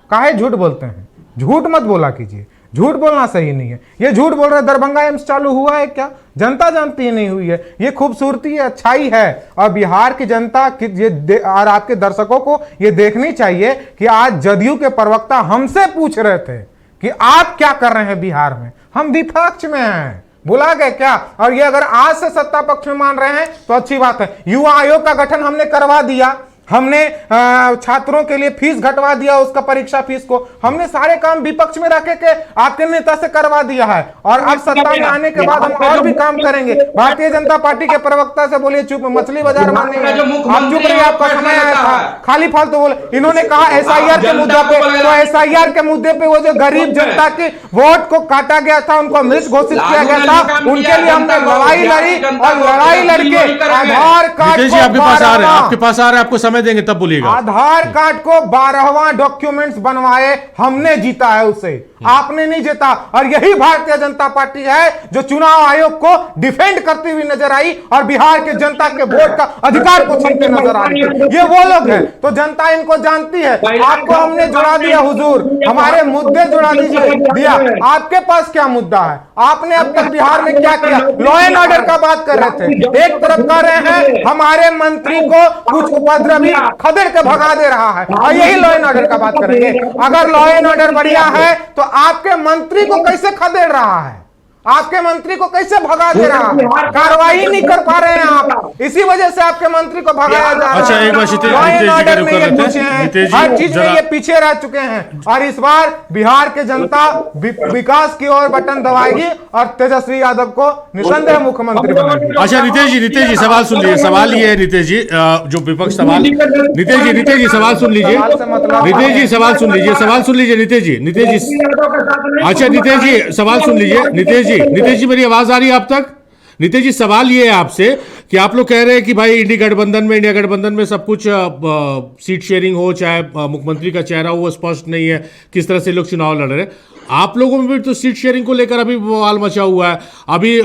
S14: काहे झूठ बोलते हैं? झूठ मत बोला कीजिए, झूठ बोलना सही नहीं है। ये झूठ बोल रहे, दरभंगा एम्स चालू हुआ है क्या? जनता जानती है नहीं हुई है। ये खूबसूरती है, अच्छाई है, और बिहार की जनता और आपके दर्शकों को ये देखनी चाहिए कि आज जदयू के प्रवक्ता हमसे पूछ रहे थे कि आप क्या कर रहे हैं बिहार में। हम विपक्ष में हैं, बुला गए क्या? और ये अगर आज से सत्ता पक्ष में मान रहे हैं तो अच्छी बात है। युवा आयोग का गठन हमने करवा दिया, हमने छात्रों के लिए फीस घटवा दिया, उसका परीक्षा फीस को हमने सारे काम विपक्ष में रखे के आपके नेता से करवा दिया है, और अब सत्ता में आने के बाद हम और भी काम करेंगे। भारतीय जनता पार्टी के प्रवक्ता से बोलिए चुप, मछली बाजार मारने आप चुप रहिए, आपका समय आया था, खाली फालतू बोले। इन्होंने कहा एसआईआर के मुद्दे पे, तो एसआईआर के मुद्दे पे वो जो गरीब जनता के वोट को काटा गया था, उनको मृत घोषित किया गया था, उनके लिए हमने लड़ाई लड़ी, और लड़ाई लड़के आधार कार्ड
S1: आपके पास आ रहे, आपको समय देंगे तब बोलिएगा।
S14: आधार कार्ड को 12वां डॉक्यूमेंट्स बनवाए, हमने जीता है उसे, आपने नहीं जीता। और यही भारतीय जनता पार्टी है जो चुनाव आयोग को डिफेंड करती हुई नजर आई और बिहार के जनता के वोट का अधिकार को छीनते नजर आ रही है। ये वो लोग हैं, तो जनता इनको जानती है। आपको हमने जुड़ा दिया हुजूर, हमारे मुद्दे जुड़ा दीजिए दिया। आपके पास क्या मुद्दा है? आपने अब तक बिहार में क्या किया? लॉ एंड ऑर्डर का बात कर रहे थे, एक तरफ कर रहे हैं हमारे मंत्री को कुछ उपद्रवी खदेड़ के भगा दे रहा है, और यही लॉ एंड ऑर्डर का बात करेंगे। अगर लॉ एंड ऑर्डर बढ़िया है तो आपके मंत्री को कैसे खदेड़ रहा है? आपके मंत्री को कैसे भगा दे रहा है? कार्रवाई नहीं कर पा रहे हैं आप, इसी वजह से आपके मंत्री को भगाया जा रहा है।
S1: अच्छा, एक बार
S14: लॉ एंड ऑर्डर में ये पीछे हैं, हर चीज में ये पीछे रह चुके हैं, और इस बार बिहार के जनता विकास की ओर बटन दबाएगी और तेजस्वी यादव को निसंदेह मुख्यमंत्री बनाएगी।
S1: अच्छा नितेश जी सवाल सुन लीजिए। सवाल ये है नितेश जी, जो विपक्ष सवाल, नितेश जी सवाल सुन लीजिए, नितेश जी सवाल सुन लीजिए, सवाल सुन लीजिए नितेश जी। अच्छा नितेश जी सवाल सुन लीजिए, नितेश जी मेरी आवाज आ रही है आप तक? नितेश जी सवाल ये है आपसे कि आप लोग कह रहे हैं कि भाई इंडिया गठबंधन में सब कुछ सीट शेयरिंग हो, चाहे मुख्यमंत्री का चेहरा हो वो स्पष्ट नहीं है, किस तरह से लोग चुनाव लड़ रहे हैं। आप लोगों में भी तो सीट शेयरिंग को लेकर अभी बवाल मचा हुआ है। अभी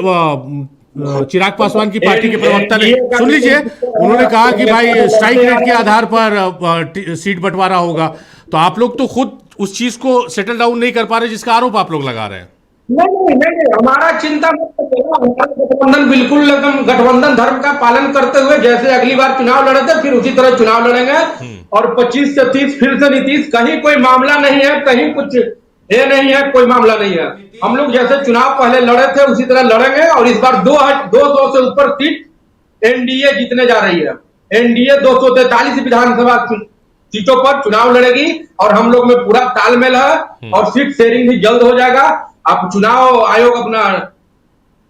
S1: चिराग पासवान की पार्टी के प्रवक्ता ने, सुन लीजिए, उन्होंने कहा कि भाई स्ट्राइक रेट के आधार पर सीट बंटवारा होगा, तो आप लोग तो खुद उस चीज को सेटल डाउन नहीं कर पा रहे जिसका आरोप आप लोग लगा रहे हैं।
S19: नहीं, हमारा चिंता गठबंधन बिल्कुल एकदम गठबंधन धर्म का पालन करते हुए जैसे अगली बार चुनाव लड़े थे फिर उसी तरह चुनाव लड़ेंगे, और 25 से 30 फिर से नीतीश। कहीं कोई मामला नहीं है, कहीं कुछ ये नहीं है, कोई मामला नहीं है। हम लोग जैसे चुनाव पहले लड़े थे उसी तरह लड़ेंगे, और इस बार 200 से ऊपर सीट एनडीए जीतने जा रही है। एनडीए 243 विधानसभा सीटों पर चुनाव लड़ेगी, और हम लोग में पूरा तालमेल है, और सीट शेयरिंग भी जल्द हो जाएगा। अब चुनाव आयोग अपना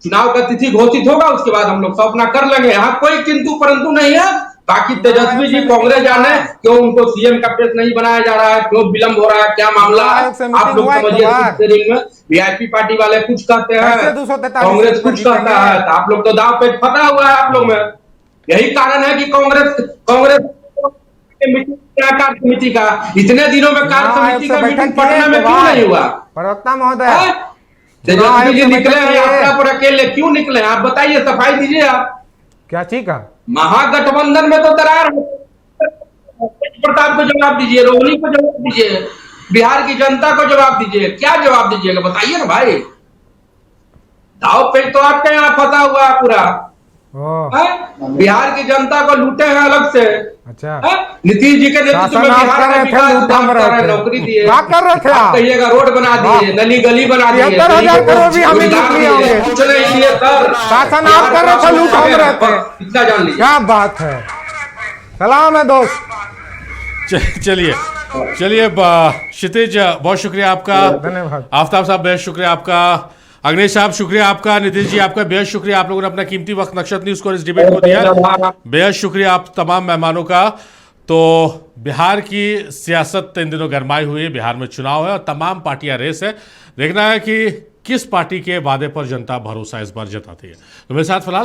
S19: चुनाव का तिथि घोषित होगा, उसके बाद हम लोग सब अपना कर लेंगे। यहाँ कोई किंतु परंतु नहीं है। बाकी तेजस्वी जी कांग्रेस जाने क्यों उनको सीएम का प्रेस नहीं बनाया जा रहा है, क्यों विलंब हो रहा है, क्या मामला है, आप लोग समझिए। शेयरिंग में वीआईपी पार्टी वाले कुछ कहते हैं, कांग्रेस कुछ कहता है, तो आप लोग तो दाव पेच फटा हुआ है आप लोग में। यही कारण है कि कांग्रेस क्या कार्य समिति का? इतने दिनों में कार्य समिति का मीटिंग पटना में क्यों नहीं हुआ?
S14: प्रवक्ता महोदय,
S19: तेजस्वी जी निकले हैं यात्रा पर अकेले, क्यों निकले हैं? आप बताइए, सफाई दीजिए आप।
S14: क्या चीज का?
S19: महागठबंधन में तो दरार है। प्रताप को जवाब दीजिए, रोहिणी को जवाब दीजिए, बिहार की जनता को जवाब दीजिए। क्या जवाब दीजिएगा बताइए ना भाई। दाव पेच तो आपके यहाँ फंसा हुआ है पूरा। बिहार की जनता को लूटे हैं अलग से।
S14: अच्छा,
S19: नीतीश जी के नेतृत्व में बिहार में विकास नौकरी दिए,
S14: क्या कर रहे थे आप?
S19: कहिएगा रोड बना दिए, नली गली बना दिए,
S14: 73,000 करोड़ भी हमें लूट लिए होंगे।
S19: कुछ नहीं दिए सर,
S14: शासन आप कर रहे थे, लूट हम रहे थे।
S19: इतना जान लीजिए।
S14: क्या बात है। सलाम है दोस्त।
S1: चलिए क्षितिज, बहुत शुक्रिया आपका।
S14: धन्यवाद।
S1: आफ्ताब साहब बेहद शुक्रिया आपका। अग्नेश साहब शुक्रिया आपका। नीतीश जी आपका बेहद शुक्रिया, आप लोगों ने अपना कीमती वक्त नक्षत्र न्यूज को इस डिबेट को दिया। बेहद शुक्रिया आप तमाम मेहमानों का। तो बिहार की सियासत इन दिनों गरमाई हुई है, बिहार में चुनाव है और तमाम पार्टियां रेस है। देखना है कि किस पार्टी के वादे पर जनता भरोसा इस बार जताती है। तो मेरे साथ फिलहाल